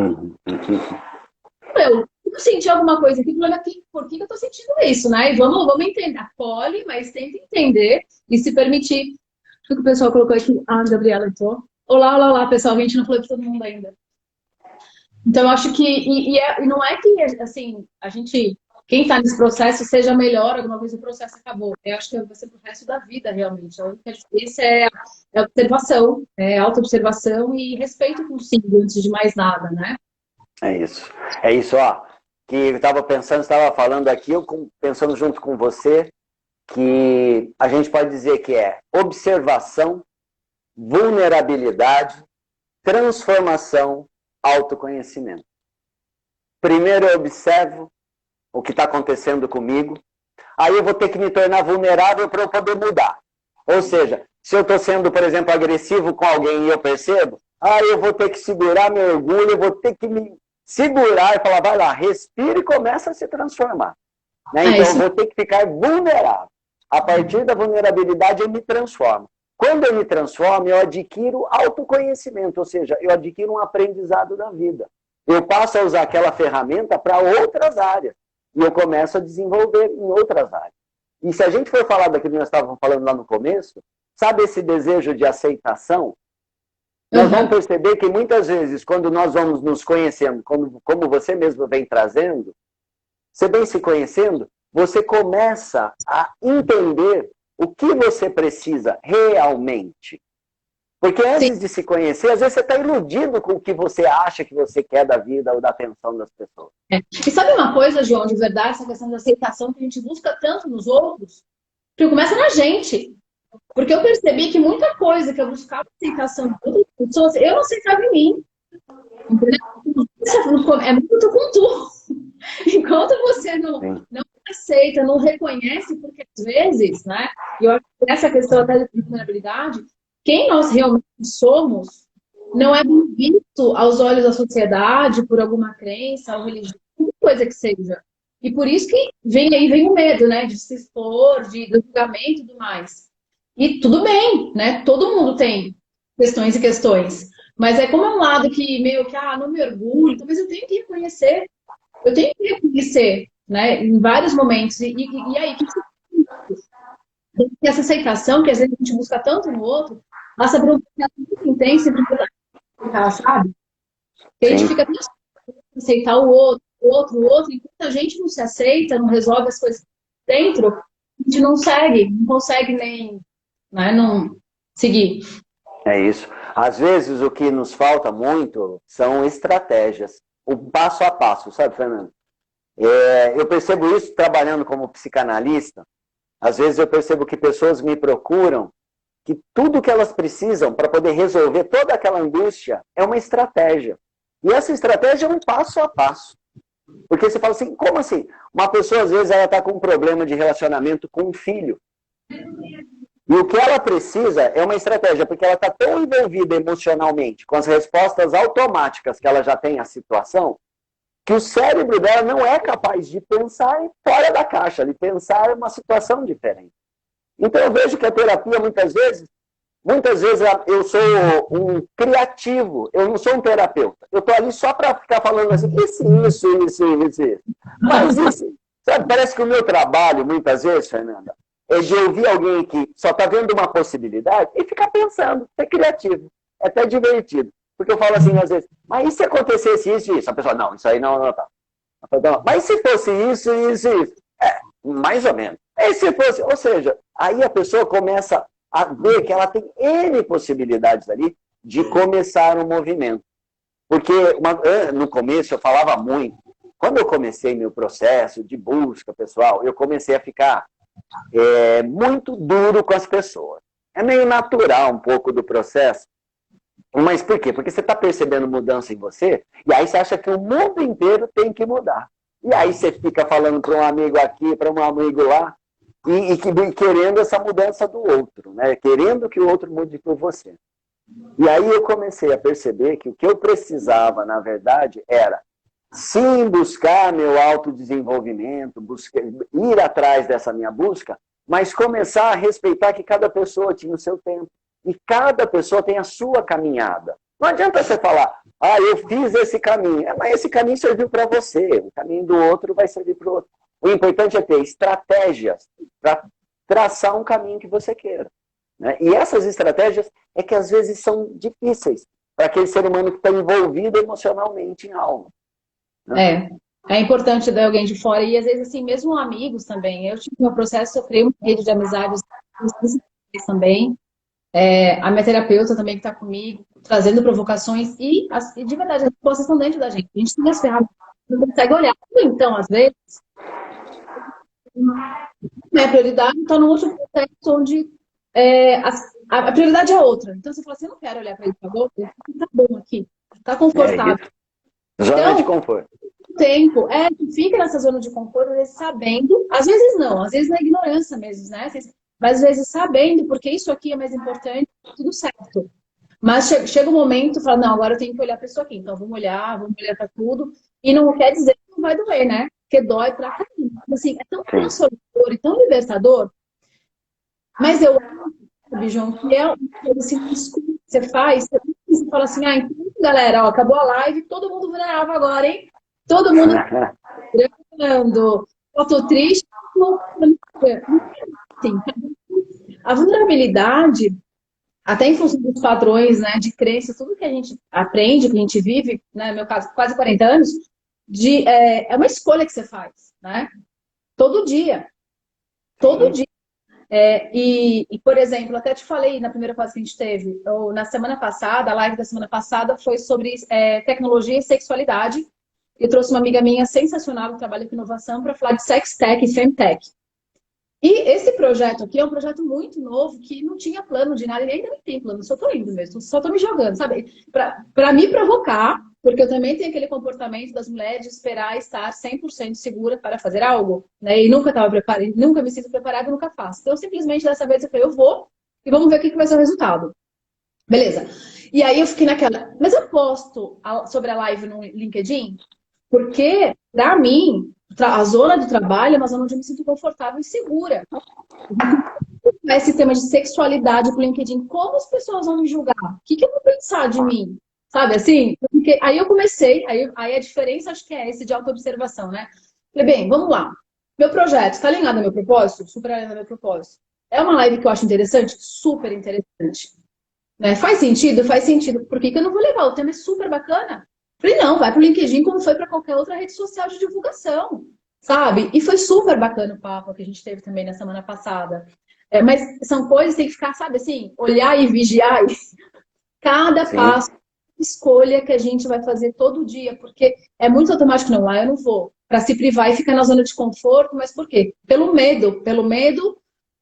Eu senti alguma coisa aqui, olha aqui, por que eu tô sentindo isso, né? E vamos entender. Acolhe, mas tenta entender e se permitir. O que o pessoal colocou aqui? A Gabriela entrou. Olá, pessoal. A gente não falou de todo mundo ainda. Então, eu acho que... E não é que, assim, a gente... Quem está nesse processo seja melhor alguma vez o processo acabou. Eu acho que vai ser pro resto da vida, realmente. A única diferença é a observação, autoobservação e respeito consigo, antes de mais nada, né? É isso, que eu estava pensando, estava falando aqui, eu pensando junto com você, que a gente pode dizer que é observação, vulnerabilidade, transformação, autoconhecimento. Primeiro eu observo o que está acontecendo comigo, aí eu vou ter que me tornar vulnerável para eu poder mudar. Ou seja, se eu estou sendo, por exemplo, agressivo com alguém e eu percebo, eu vou ter que segurar meu orgulho, eu vou ter que me segurar e falar, vai lá, respira e começa a se transformar. Né? Então eu vou ter que ficar vulnerável. A partir da vulnerabilidade eu me transformo. Quando eu me transformo, eu adquiro autoconhecimento, ou seja, eu adquiro um aprendizado da vida. Eu passo a usar aquela ferramenta para outras áreas. E eu começo a desenvolver em outras áreas. E se a gente for falar daquilo que nós estávamos falando lá no começo, sabe esse desejo de aceitação? Nós vamos perceber que muitas vezes, quando nós vamos nos conhecendo, como você mesmo vem trazendo, você vem se conhecendo, você começa a entender o que você precisa realmente. Porque antes Sim. de se conhecer, às vezes você está iludido com o que você acha que você quer da vida ou da atenção das pessoas. E sabe uma coisa, João, de verdade, essa questão da aceitação que a gente busca tanto nos outros, que começa na gente. Porque eu percebi que muita coisa que eu buscava aceitação de outras pessoas, eu não aceitava em mim. Entendeu? É muito com tu. Enquanto você não aceita, não reconhece, porque às vezes, né? E eu acho que essa questão até de vulnerabilidade, quem nós realmente somos não é bem visto aos olhos da sociedade por alguma crença ou religião, qualquer coisa que seja. E por isso que vem o medo, né? De se expor, do julgamento e tudo mais. E tudo bem, né? Todo mundo tem questões e questões. Mas é como um lado que meio que, não me orgulho, então, mas eu tenho que reconhecer. Eu tenho que reconhecer, né? Em vários momentos. E aí, o que você faz? Essa aceitação, que às vezes a gente busca tanto no outro, passa por um processo muito intenso e aceitar, sabe? Que a gente Sim. fica tão aceitar o outro, enquanto a gente não se aceita, não resolve as coisas dentro, a gente não consegue nem, né, não seguir. É isso. Às vezes o que nos falta muito são estratégias. O passo a passo, sabe, Fernando? Eu percebo isso trabalhando como psicanalista. Às vezes eu percebo que pessoas me procuram que tudo que elas precisam para poder resolver toda aquela angústia é uma estratégia. E essa estratégia é um passo a passo. Porque você fala assim, como assim? Uma pessoa, às vezes, ela está com um problema de relacionamento com um filho. E o que ela precisa é uma estratégia, porque ela está tão envolvida emocionalmente com as respostas automáticas que ela já tem à situação, que o cérebro dela não é capaz de pensar fora da caixa, de pensar uma situação diferente. Então eu vejo que a terapia, muitas vezes eu sou um criativo, eu não sou um terapeuta. Eu estou ali só para ficar falando assim, isso. Mas isso, sabe, parece que o meu trabalho, muitas vezes, Fernanda, é de ouvir alguém que só está vendo uma possibilidade e ficar pensando, ser criativo. É até divertido. Porque eu falo assim, às vezes, mas e se acontecesse isso e isso? A pessoa, não, isso aí não tá. Mas se fosse isso? Mais ou menos. E se fosse, ou seja, aí a pessoa começa a ver que ela tem N possibilidades ali de começar um movimento. Porque no começo eu falava muito. Quando eu comecei meu processo de busca pessoal, eu comecei a ficar muito duro com as pessoas. É meio natural um pouco do processo. Mas por quê? Porque você está percebendo mudança em você, e aí você acha que o mundo inteiro tem que mudar. E aí você fica falando para um amigo aqui, para um amigo lá, e querendo essa mudança do outro, né? Querendo que o outro mude por você. E aí eu comecei a perceber que o que eu precisava, na verdade, era sim buscar meu autodesenvolvimento, ir atrás dessa minha busca, mas começar a respeitar que cada pessoa tinha o seu tempo. E cada pessoa tem a sua caminhada. Não adianta você falar, eu fiz esse caminho. Mas esse caminho serviu para você, o caminho do outro vai servir para o outro. O importante é ter estratégias para traçar um caminho que você queira. Né? E essas estratégias é que às vezes são difíceis para aquele ser humano que está envolvido emocionalmente em algo. Né? É importante ter alguém de fora, e às vezes, assim, mesmo amigos também. Eu tive meu processo, eu criei uma rede de amizades também. A minha terapeuta também que está comigo, trazendo provocações, e de verdade, as respostas estão dentro da gente. A gente tem as ferramentas, não consegue olhar. Então, às vezes, minha prioridade está no outro contexto onde a prioridade é outra. Então, você fala assim, eu não quero olhar para isso agora, tá bom aqui, tá confortável. Zona de conforto. Tempo, tu fica nessa zona de conforto, às vezes sabendo, às vezes não, às vezes na ignorância mesmo, né? Mas às vezes sabendo, porque isso aqui é mais importante, tudo certo. Mas chega um momento, fala, não, agora eu tenho que olhar para isso aqui, então vamos olhar para tudo. E não quer dizer que não vai doer, né? Porque dói pra caramba. Assim, é tão transformador e tão libertador. Mas eu acho, João, que é uma coisa assim, que você faz, você fala assim, então, galera, acabou a live, todo mundo vulnerável agora, hein? Todo mundo foto triste. Assim, a vulnerabilidade, até em função dos padrões, né, de crenças, tudo que a gente aprende, que a gente vive, né, no meu caso, quase 40 anos, é uma escolha que você faz, né? Todo dia. Todo dia. Por exemplo, até te falei na primeira fase que a gente teve, ou na semana passada, a live da semana passada foi sobre tecnologia e sexualidade. Eu trouxe uma amiga minha sensacional que trabalha com inovação para falar de sex tech e femtech. E esse projeto aqui é um projeto muito novo que não tinha plano de nada, e ainda nem tem plano, só tô indo mesmo, só tô me jogando, sabe? Para me provocar, porque eu também tenho aquele comportamento das mulheres de esperar estar 100% segura para fazer algo, né? E nunca estava preparada, nunca me sinto preparada e nunca faço. Então, simplesmente dessa vez eu falei, eu vou e vamos ver o que vai ser o resultado. Beleza. E aí eu fiquei naquela, mas eu posto sobre a live no LinkedIn? Porque, para mim, a zona do trabalho é uma zona onde eu me sinto confortável e segura. Esse tema de sexualidade pro LinkedIn, como as pessoas vão me julgar? O que eu vou pensar de mim? Sabe assim? Porque aí eu comecei, aí a diferença acho que é esse de autoobservação, né? Falei, bem, vamos lá. Meu projeto, está alinhado ao meu propósito? Super alinhado ao meu propósito. É uma live que eu acho interessante? Super interessante. Né? Faz sentido? Faz sentido. Por que eu não vou levar? O tema é super bacana. Falei, não, vai pro LinkedIn como foi para qualquer outra rede social de divulgação, sabe? E foi super bacana o papo que a gente teve também na semana passada. Mas são coisas que tem que ficar, sabe assim, olhar e vigiar. Cada Sim. passo, escolha que a gente vai fazer todo dia, porque é muito automático, não, lá eu não vou. Para se privar e ficar na zona de conforto, mas por quê? Pelo medo,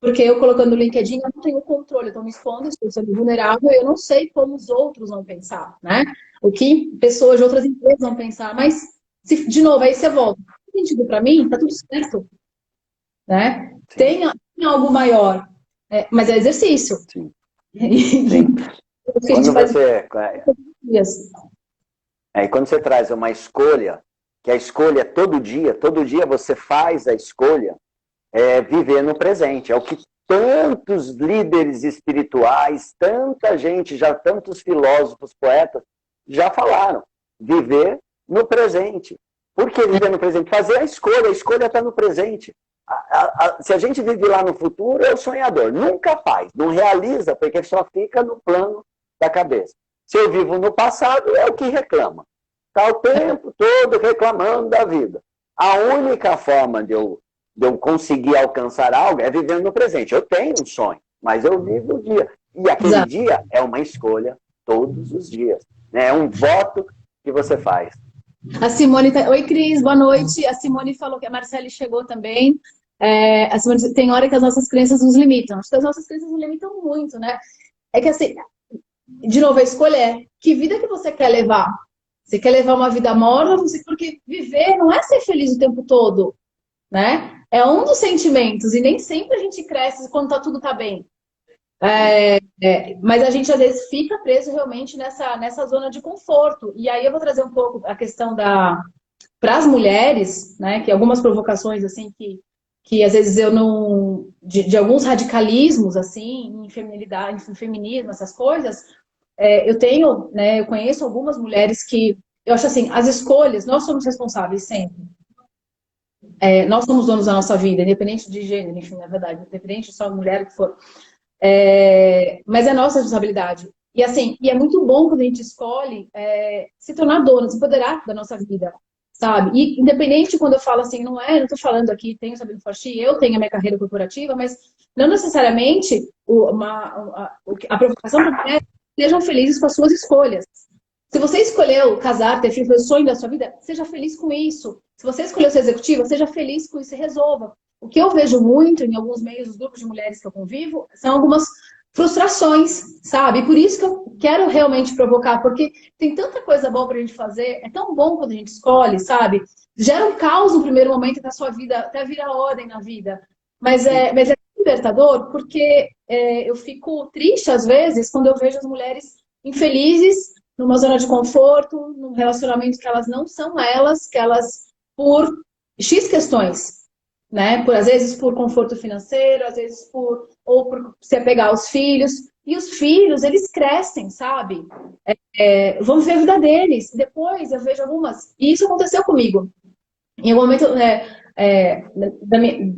porque eu colocando no LinkedIn, eu não tenho controle, eu estou me expondo, estou sendo vulnerável, eu não sei como os outros vão pensar, né? O que pessoas de outras empresas vão pensar, mas, de novo, aí você volta. Tem sentido para mim? Tá tudo certo, né? Tem algo maior, mas é exercício. Sim. Sim. Quando você traz uma escolha, que a escolha é todo dia você faz a escolha, viver no presente. É o que tantos líderes espirituais, tanta gente, já tantos filósofos, poetas, já falaram. Viver no presente. Por que viver no presente? Fazer a escolha está no presente. Se a gente vive lá no futuro, é o sonhador. Nunca faz, não realiza, porque só fica no plano da cabeça. Se eu vivo no passado, é o que reclama. Está o tempo todo reclamando da vida. A única forma de eu conseguir alcançar algo é viver no presente. Eu tenho um sonho, mas eu vivo o dia. E aquele dia é uma escolha todos os dias. Né? É um voto que você faz. A Simone Oi, Cris, boa noite. A Simone falou que a Marcele chegou também. A Simone disse, tem hora que as nossas crenças nos limitam. Acho que as nossas crenças nos limitam muito, né? É que assim, de novo, a escolha é que vida que você quer levar? Você quer levar uma vida morna? Porque viver não é ser feliz o tempo todo, né? É um dos sentimentos, e nem sempre a gente cresce quando tudo tá bem. Mas a gente às vezes fica preso realmente nessa zona de conforto. E aí eu vou trazer um pouco a questão para as mulheres, né? Que algumas provocações assim que às vezes eu não. De alguns radicalismos, assim, em feminilidade, em feminismo, essas coisas, eu conheço algumas mulheres que eu acho assim, as escolhas, nós somos responsáveis sempre. Nós somos donos da nossa vida, independente de gênero, enfim, na verdade, independente de só mulher o que for. Mas é nossa responsabilidade. E assim, é muito bom quando a gente escolhe se tornar dona, se empoderar da nossa vida, sabe? E independente quando eu falo assim, não estou falando aqui, tenho Sabino Forti, eu tenho a minha carreira corporativa, mas não necessariamente a provocação para mulher sejam felizes com as suas escolhas. Se você escolheu casar, ter filho, foi o sonho da sua vida, seja feliz com isso. Se você escolheu ser executiva, seja feliz com isso e resolva. O que eu vejo muito em alguns meios, os grupos de mulheres que eu convivo, são algumas frustrações, sabe? E por isso que eu quero realmente provocar, porque tem tanta coisa boa pra gente fazer, é tão bom quando a gente escolhe, sabe? Gera um caos no primeiro momento na sua vida, até vira ordem na vida. Mas é libertador, porque eu fico triste às vezes quando eu vejo as mulheres infelizes numa zona de conforto, num relacionamento que elas não são elas, que elas, por X questões, né? Às vezes por conforto financeiro, às vezes por se apegar aos filhos. E os filhos, eles crescem, sabe? Vão viver a vida deles. Depois eu vejo algumas... E isso aconteceu comigo. Em algum momento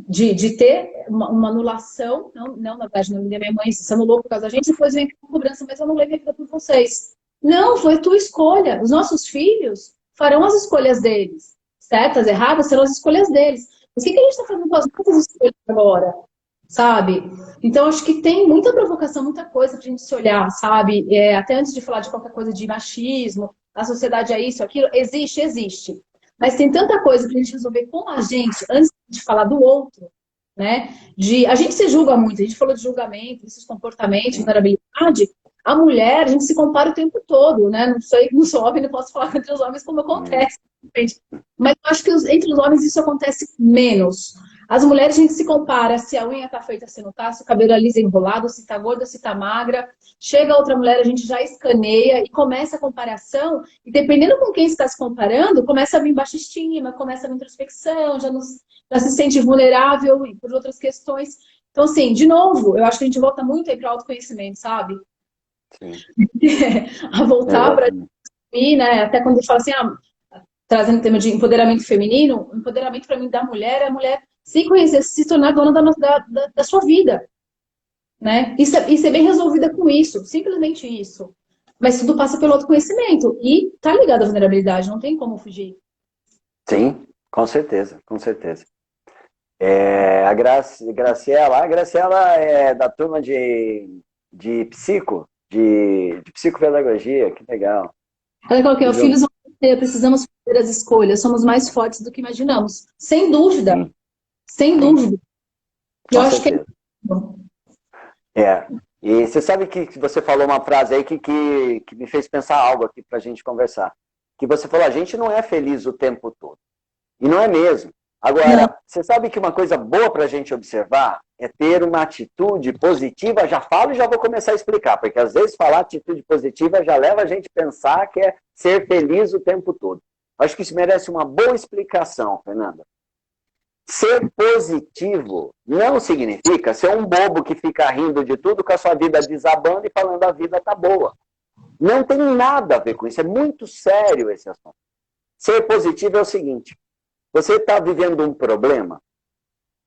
de ter uma anulação, não na verdade, não minha mãe se anulou por causa da gente, depois vem a cobrança, mas eu não levei a vida por vocês. Não, foi a tua escolha. Os nossos filhos farão as escolhas deles. Certas, erradas, serão as escolhas deles. Mas o que a gente está fazendo com as nossas escolhas agora? sabe? Então, acho que tem muita provocação, muita coisa pra gente se olhar, sabe? Até antes de falar de qualquer coisa de machismo, a sociedade é isso, aquilo, existe. Mas tem tanta coisa pra gente resolver com a gente, antes de falar do outro, né? A gente se julga muito, a gente falou de julgamento, desses comportamentos, vulnerabilidade. A mulher, a gente se compara o tempo todo, né? Não sei, não sou homem, não posso falar entre os homens como acontece. Mas eu acho que entre os homens isso acontece menos. As mulheres, a gente se compara se a unha tá feita, se não tá, se o cabelo é liso enrolado, se tá gorda, se tá magra. Chega outra mulher, a gente já escaneia e começa a comparação. E dependendo com quem está se comparando, começa a vir baixa estima, começa a vir introspecção, já se sente vulnerável e por outras questões. Então, assim, de novo, eu acho que a gente volta muito aí para o autoconhecimento, sabe? Sim. A voltar para mim, né? Até quando eu falo assim, trazendo o tema de empoderamento feminino, o empoderamento para mim da mulher é a mulher se conhecer, se tornar dona da sua vida, né? E ser bem resolvida com isso, simplesmente isso. Mas tudo passa pelo autoconhecimento e tá ligado à vulnerabilidade, não tem como fugir. Sim, com certeza, com certeza. A Graciela é da turma de psicopedagogia, que legal. Ela colocou, filhos vão ter, precisamos fazer as escolhas, somos mais fortes do que imaginamos. Sem dúvida. Sim. Sem dúvida. Eu acho que E você sabe que você falou uma frase aí que me fez pensar algo aqui pra gente conversar. Que você falou, a gente não é feliz o tempo todo. E não é mesmo. Agora, você sabe que uma coisa boa pra gente observar é ter uma atitude positiva. Já falo e já vou começar a explicar, porque às vezes falar atitude positiva já leva a gente a pensar que é ser feliz o tempo todo. Acho que isso merece uma boa explicação, Fernanda. Ser positivo não significa ser um bobo que fica rindo de tudo com a sua vida desabando e falando a vida tá boa. Não tem nada a ver com isso. É muito sério esse assunto. Ser positivo é o seguinte. Você está vivendo um problema?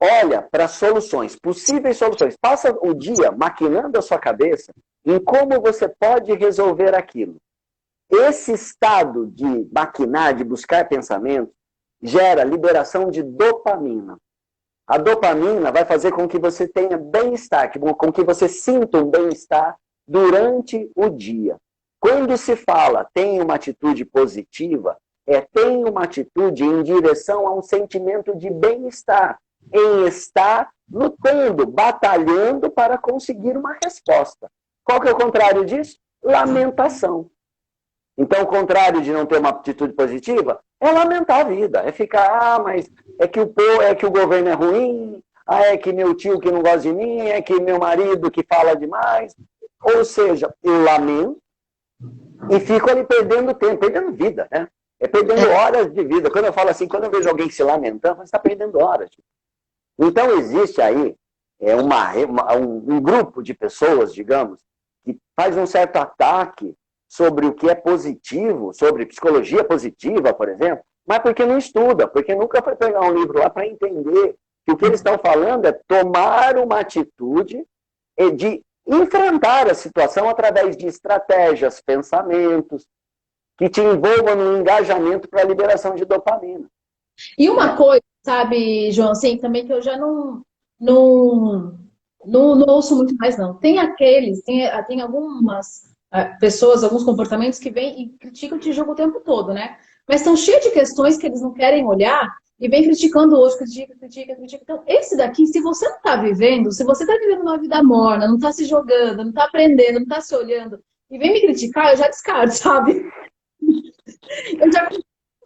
Olha para soluções, possíveis soluções. Passa o dia maquinando a sua cabeça em como você pode resolver aquilo. Esse estado de maquinar, de buscar pensamentos, gera liberação de dopamina. A dopamina vai fazer com que você tenha bem-estar, com que você sinta um bem-estar durante o dia. Quando se fala tem uma atitude positiva, tem uma atitude em direção a um sentimento de bem-estar, em estar lutando, batalhando para conseguir uma resposta. Qual que é o contrário disso? Lamentação. Então, o contrário de não ter uma atitude positiva é lamentar a vida, é ficar, mas é que o governo é ruim, é que meu tio que não gosta de mim, é que meu marido que fala demais. Ou seja, eu lamento e fico ali perdendo tempo, perdendo vida, né? Perdendo horas de vida. Quando eu falo assim, quando eu vejo alguém se lamentando, você está perdendo horas. Então, existe aí um grupo de pessoas, digamos, que faz um certo ataque sobre o que é positivo, sobre psicologia positiva, por exemplo, mas porque não estuda, porque nunca foi pegar um livro lá para entender que o que eles estão falando é tomar uma atitude de enfrentar a situação através de estratégias, pensamentos, que te envolvam no engajamento para a liberação de dopamina. E uma coisa, sabe, João, assim, também que eu já não ouço muito mais, não. Tem algumas pessoas, alguns comportamentos que vêm e criticam e te julgam o tempo todo, né? Mas estão cheios de questões que eles não querem olhar e vem criticando hoje, critica. Então, esse daqui, se você não está vivendo, se você está vivendo uma vida morna, não está se jogando, não está aprendendo, não está se olhando, e vem me criticar, eu já descarto, sabe? Eu já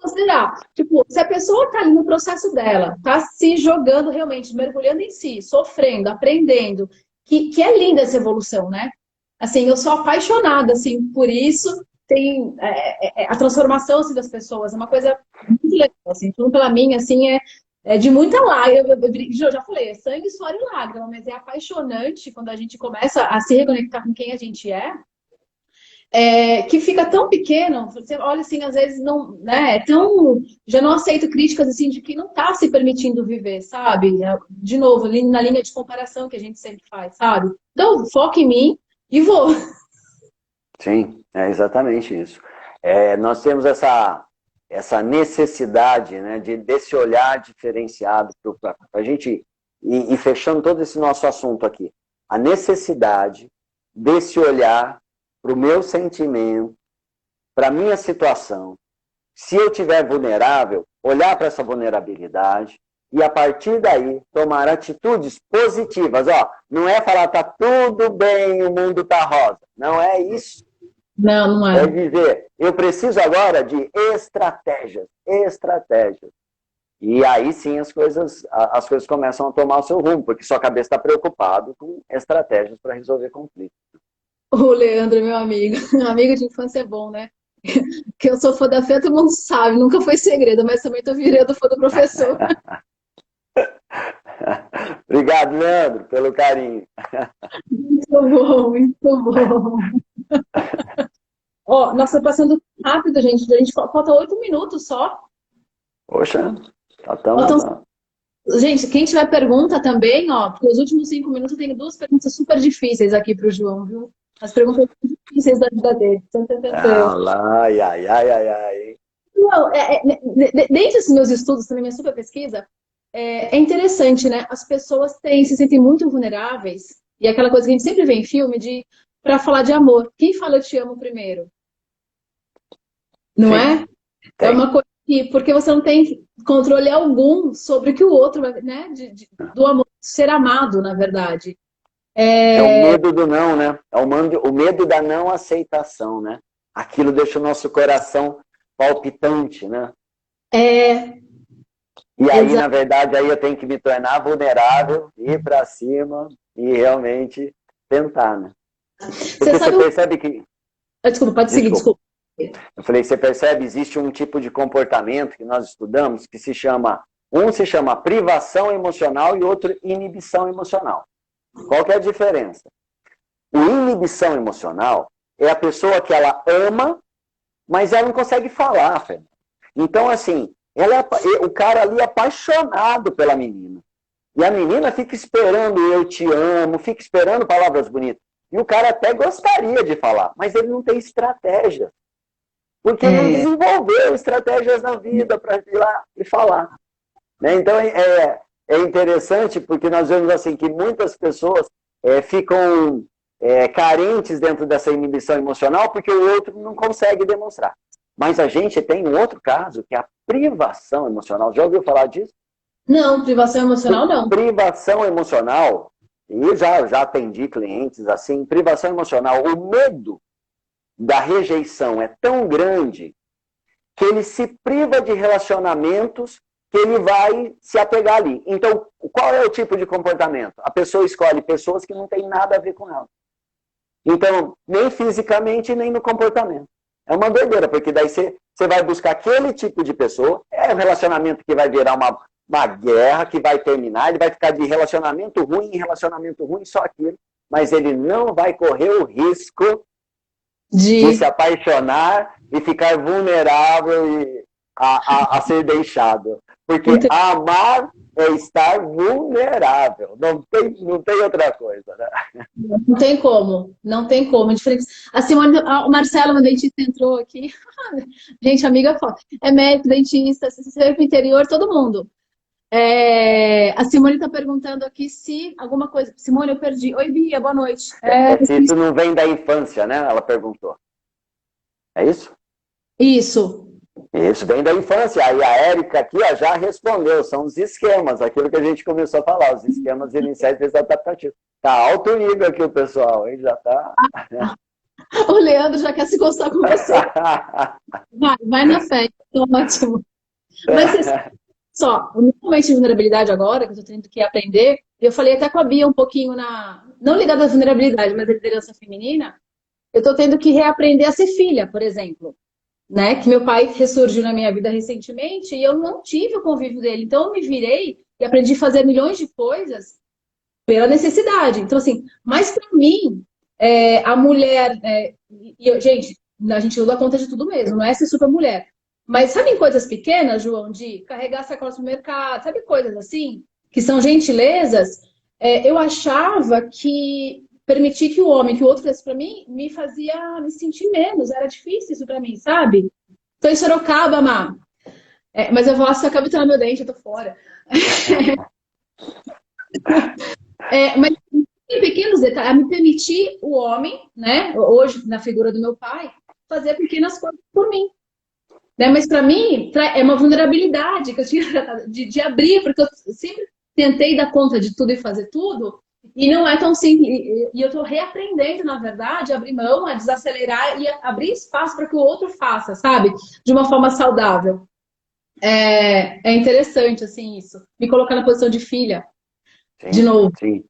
considerar. Tipo, se a pessoa tá ali no processo dela, tá se jogando realmente, mergulhando em si, sofrendo, aprendendo, que é linda essa evolução, né? Assim, eu sou apaixonada, assim, por isso. Tem a transformação assim, das pessoas, é uma coisa muito legal, assim, tudo pela minha, assim, é de muita lágrima. Eu já falei, é sangue, suor e lágrima, mas é apaixonante quando a gente começa a se reconectar com quem a gente que fica tão pequeno, você olha assim, às vezes não, né, já não aceito críticas assim de que não está se permitindo viver, sabe? De novo, na linha de comparação que a gente sempre faz, sabe? Então, foco em mim e vou. Sim, é exatamente isso. Nós temos essa necessidade, né, desse olhar diferenciado para a gente e fechando todo esse nosso assunto aqui, a necessidade desse olhar para o meu sentimento, para a minha situação. Se eu estiver vulnerável, olhar para essa vulnerabilidade e, a partir daí, tomar atitudes positivas. Ó, não é falar, tá tudo bem, o mundo tá rosa. Não é isso. Não, não É é. dizer, eu preciso agora de estratégias. E aí sim as coisas começam a tomar o seu rumo, porque sua cabeça está preocupada com estratégias para resolver conflitos. O Leandro, meu amigo. Amigo de infância é bom, né? Que eu sou fã da Fê, todo mundo sabe, nunca foi segredo, mas também tô virando fã do professor. Obrigado, Leandro, pelo carinho. Muito bom, muito bom. Ó, nossa, passando rápido, gente. A gente falta 8 minutos só. Poxa, tá tão... Faltam... Gente, quem tiver pergunta também, ó, porque os últimos 5 minutos eu tenho 2 perguntas super difíceis aqui pro João, viu? As perguntas difíceis da vida dele. Ah, lá, ai. Não, dentro desses meus estudos, também minha super pesquisa, é interessante, né? As pessoas se sentem muito vulneráveis, e é aquela coisa que a gente sempre vê em filme de para falar de amor. Quem fala eu te amo primeiro? Não Sim, é? tem. É uma coisa que, porque você não tem controle algum sobre o que o outro, né? Do amor, ser amado, na verdade. É o medo do não, né? É o medo da não aceitação, né? Aquilo deixa o nosso coração palpitante, né? E aí, na verdade, aí eu tenho que me tornar vulnerável, ir para cima e realmente tentar, né? Porque você percebe que... Desculpa, pode seguir, desculpa. Eu falei, você percebe, existe um tipo de comportamento que nós estudamos que um se chama privação emocional e outro inibição emocional. Qual que é a diferença? O inibição emocional é a pessoa que ela ama, mas ela não consegue falar, Fernanda. Então, assim, o cara ali é apaixonado pela menina. E a menina fica esperando eu te amo, fica esperando palavras bonitas. E o cara até gostaria de falar, mas ele não tem estratégia. Porque não desenvolveu estratégias na vida para ir lá e falar. Né? Então, é interessante porque nós vemos assim que muitas pessoas ficam carentes dentro dessa inibição emocional porque o outro não consegue demonstrar. Mas a gente tem um outro caso, que é a privação emocional. Já ouviu falar disso? Não, privação emocional não. Privação emocional, e eu já atendi clientes assim, privação emocional, o medo da rejeição é tão grande que ele se priva de relacionamentos que ele vai se apegar ali. Então, qual é o tipo de comportamento? A pessoa escolhe pessoas que não têm nada a ver com ela. Então, nem fisicamente, nem no comportamento. É uma doideira, porque daí você vai buscar aquele tipo de pessoa, é um relacionamento que vai virar uma guerra, que vai terminar, ele vai ficar de relacionamento ruim em relacionamento ruim, só aquilo, mas ele não vai correr o risco de se apaixonar e ficar vulnerável a ser deixado. Porque amar é estar vulnerável. Não tem outra coisa, né? Não tem como. Não tem como. A Simone, o Marcelo, meu dentista, entrou aqui. Gente, amiga, é médico, dentista, se você veio pro interior, todo mundo. A Simone está perguntando aqui se alguma coisa... Simone, eu perdi. Oi, Bia, boa noite. Se isso não vem da infância, né? Ela perguntou. É isso? Isso. Isso vem da infância. Aí a Érica aqui já respondeu. São os esquemas, aquilo que a gente começou a falar, os esquemas iniciais desadaptativos. Tá alto nível aqui o pessoal, hein? Já tá... O Leandro já quer se gostar com você. Vai na fé, ótimo. Mas só, no momento de vulnerabilidade agora, que eu estou tendo que aprender, eu falei até com a Bia um pouquinho não ligada à vulnerabilidade, mas à liderança feminina, eu estou tendo que reaprender a ser filha, por exemplo. Né? Que meu pai ressurgiu na minha vida recentemente e eu não tive o convívio dele. Então eu me virei e aprendi a fazer milhões de coisas pela necessidade. Então, assim, mas para mim, a mulher... gente, a gente não dá conta de tudo mesmo, não é ser super mulher. Mas sabe em coisas pequenas, João, de carregar sacolas no mercado, sabe coisas assim, que são gentilezas? Eu achava que permitir que o homem, que o outro fizesse para mim, me fazia me sentir menos. Era difícil isso para mim, sabe? Tô em Sorocaba, mas eu vou lá, se acaba de tirar meu dente, eu tô fora. Mas tem pequenos detalhes, a me permitir o homem, né, hoje na figura do meu pai, fazer pequenas coisas por mim. Né? Mas para mim é uma vulnerabilidade que eu tinha de abrir, porque eu sempre tentei dar conta de tudo e fazer tudo, e não é tão simples. E eu estou reaprendendo, na verdade, a abrir mão, a desacelerar e a abrir espaço para que o outro faça, sabe? De uma forma saudável. É interessante, assim, isso. Me colocar na posição de filha, Sim, de novo. sim.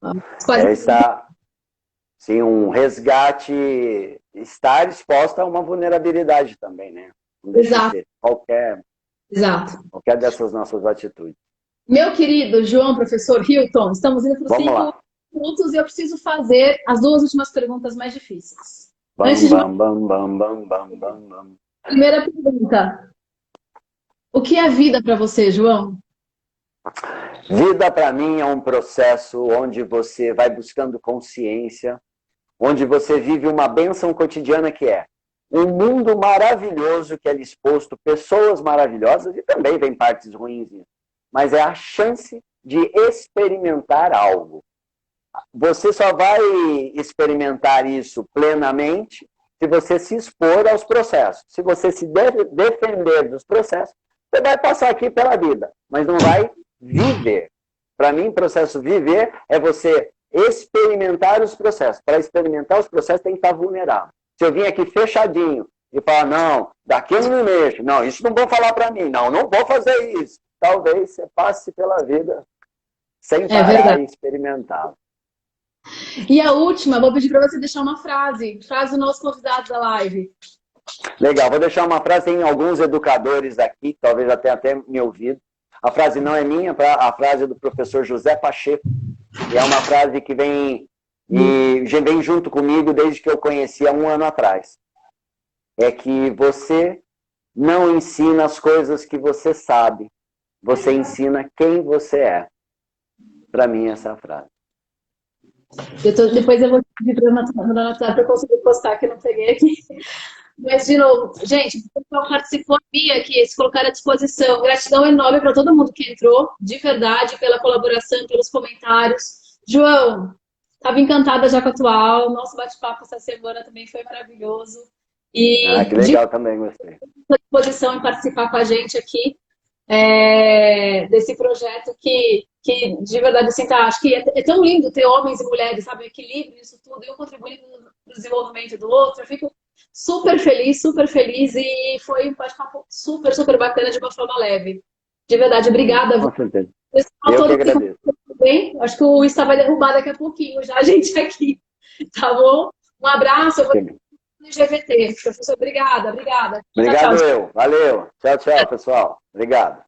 Quase... Sim, um resgate, estar exposta a uma vulnerabilidade também, né? Não deixa de ser qualquer dessas nossas atitudes. Meu querido João, professor Hilton, estamos indo para os 5 minutos e eu preciso fazer as 2 últimas perguntas mais difíceis. Primeira pergunta. O que é vida para você, João? Vida para mim é um processo onde você vai buscando consciência, onde você vive uma bênção cotidiana que é um mundo maravilhoso que é exposto, pessoas maravilhosas, e também tem partes ruins nisso, mas é a chance de experimentar algo. Você só vai experimentar isso plenamente se você se expor aos processos. Se você se defender dos processos, você vai passar aqui pela vida, mas não vai viver. Para mim, processo viver é você experimentar os processos. Para experimentar os processos, tem que estar vulnerável. Se eu vim aqui fechadinho e falar, não, daqui eu não me mexo, não, isso não vou falar para mim, não vou fazer isso. Talvez você passe pela vida sem parar e experimentar. E a última, vou pedir para você deixar uma frase do nosso convidado da live. Legal, vou deixar uma frase, tem alguns educadores aqui, talvez até me ouvido. A frase não é minha, a frase é do professor José Pacheco, e é uma frase que vem junto comigo desde que eu conheci há 1 ano atrás. É que você não ensina as coisas que você sabe, você ensina quem você é. Para mim, essa é a frase. Depois eu vou pedir para anotar para eu conseguir postar, que eu não peguei aqui. Mas, de novo, gente, o pessoal participou aqui, se colocar à disposição. Gratidão enorme para todo mundo que entrou, de verdade, pela colaboração, pelos comentários. João, estava encantada já com a tua aula. Nosso bate-papo essa semana também foi maravilhoso. E que legal também, gostei. À disposição em participar com a gente aqui desse projeto que de verdade, assim, acho que é tão lindo ter homens e mulheres, sabe, equilíbrio nisso tudo, e um contribuindo para o desenvolvimento do outro. Eu fico super feliz e foi um bate-papo super, super bacana de uma forma leve. De verdade, obrigada. Com certeza. Eu que agradeço. Bem, acho que o Insta vai derrubar daqui a pouquinho já a gente aqui, tá bom? Um abraço, eu vou no GVT. Professor, obrigada. Obrigado, tchau. Valeu. Tchau, pessoal. Obrigado.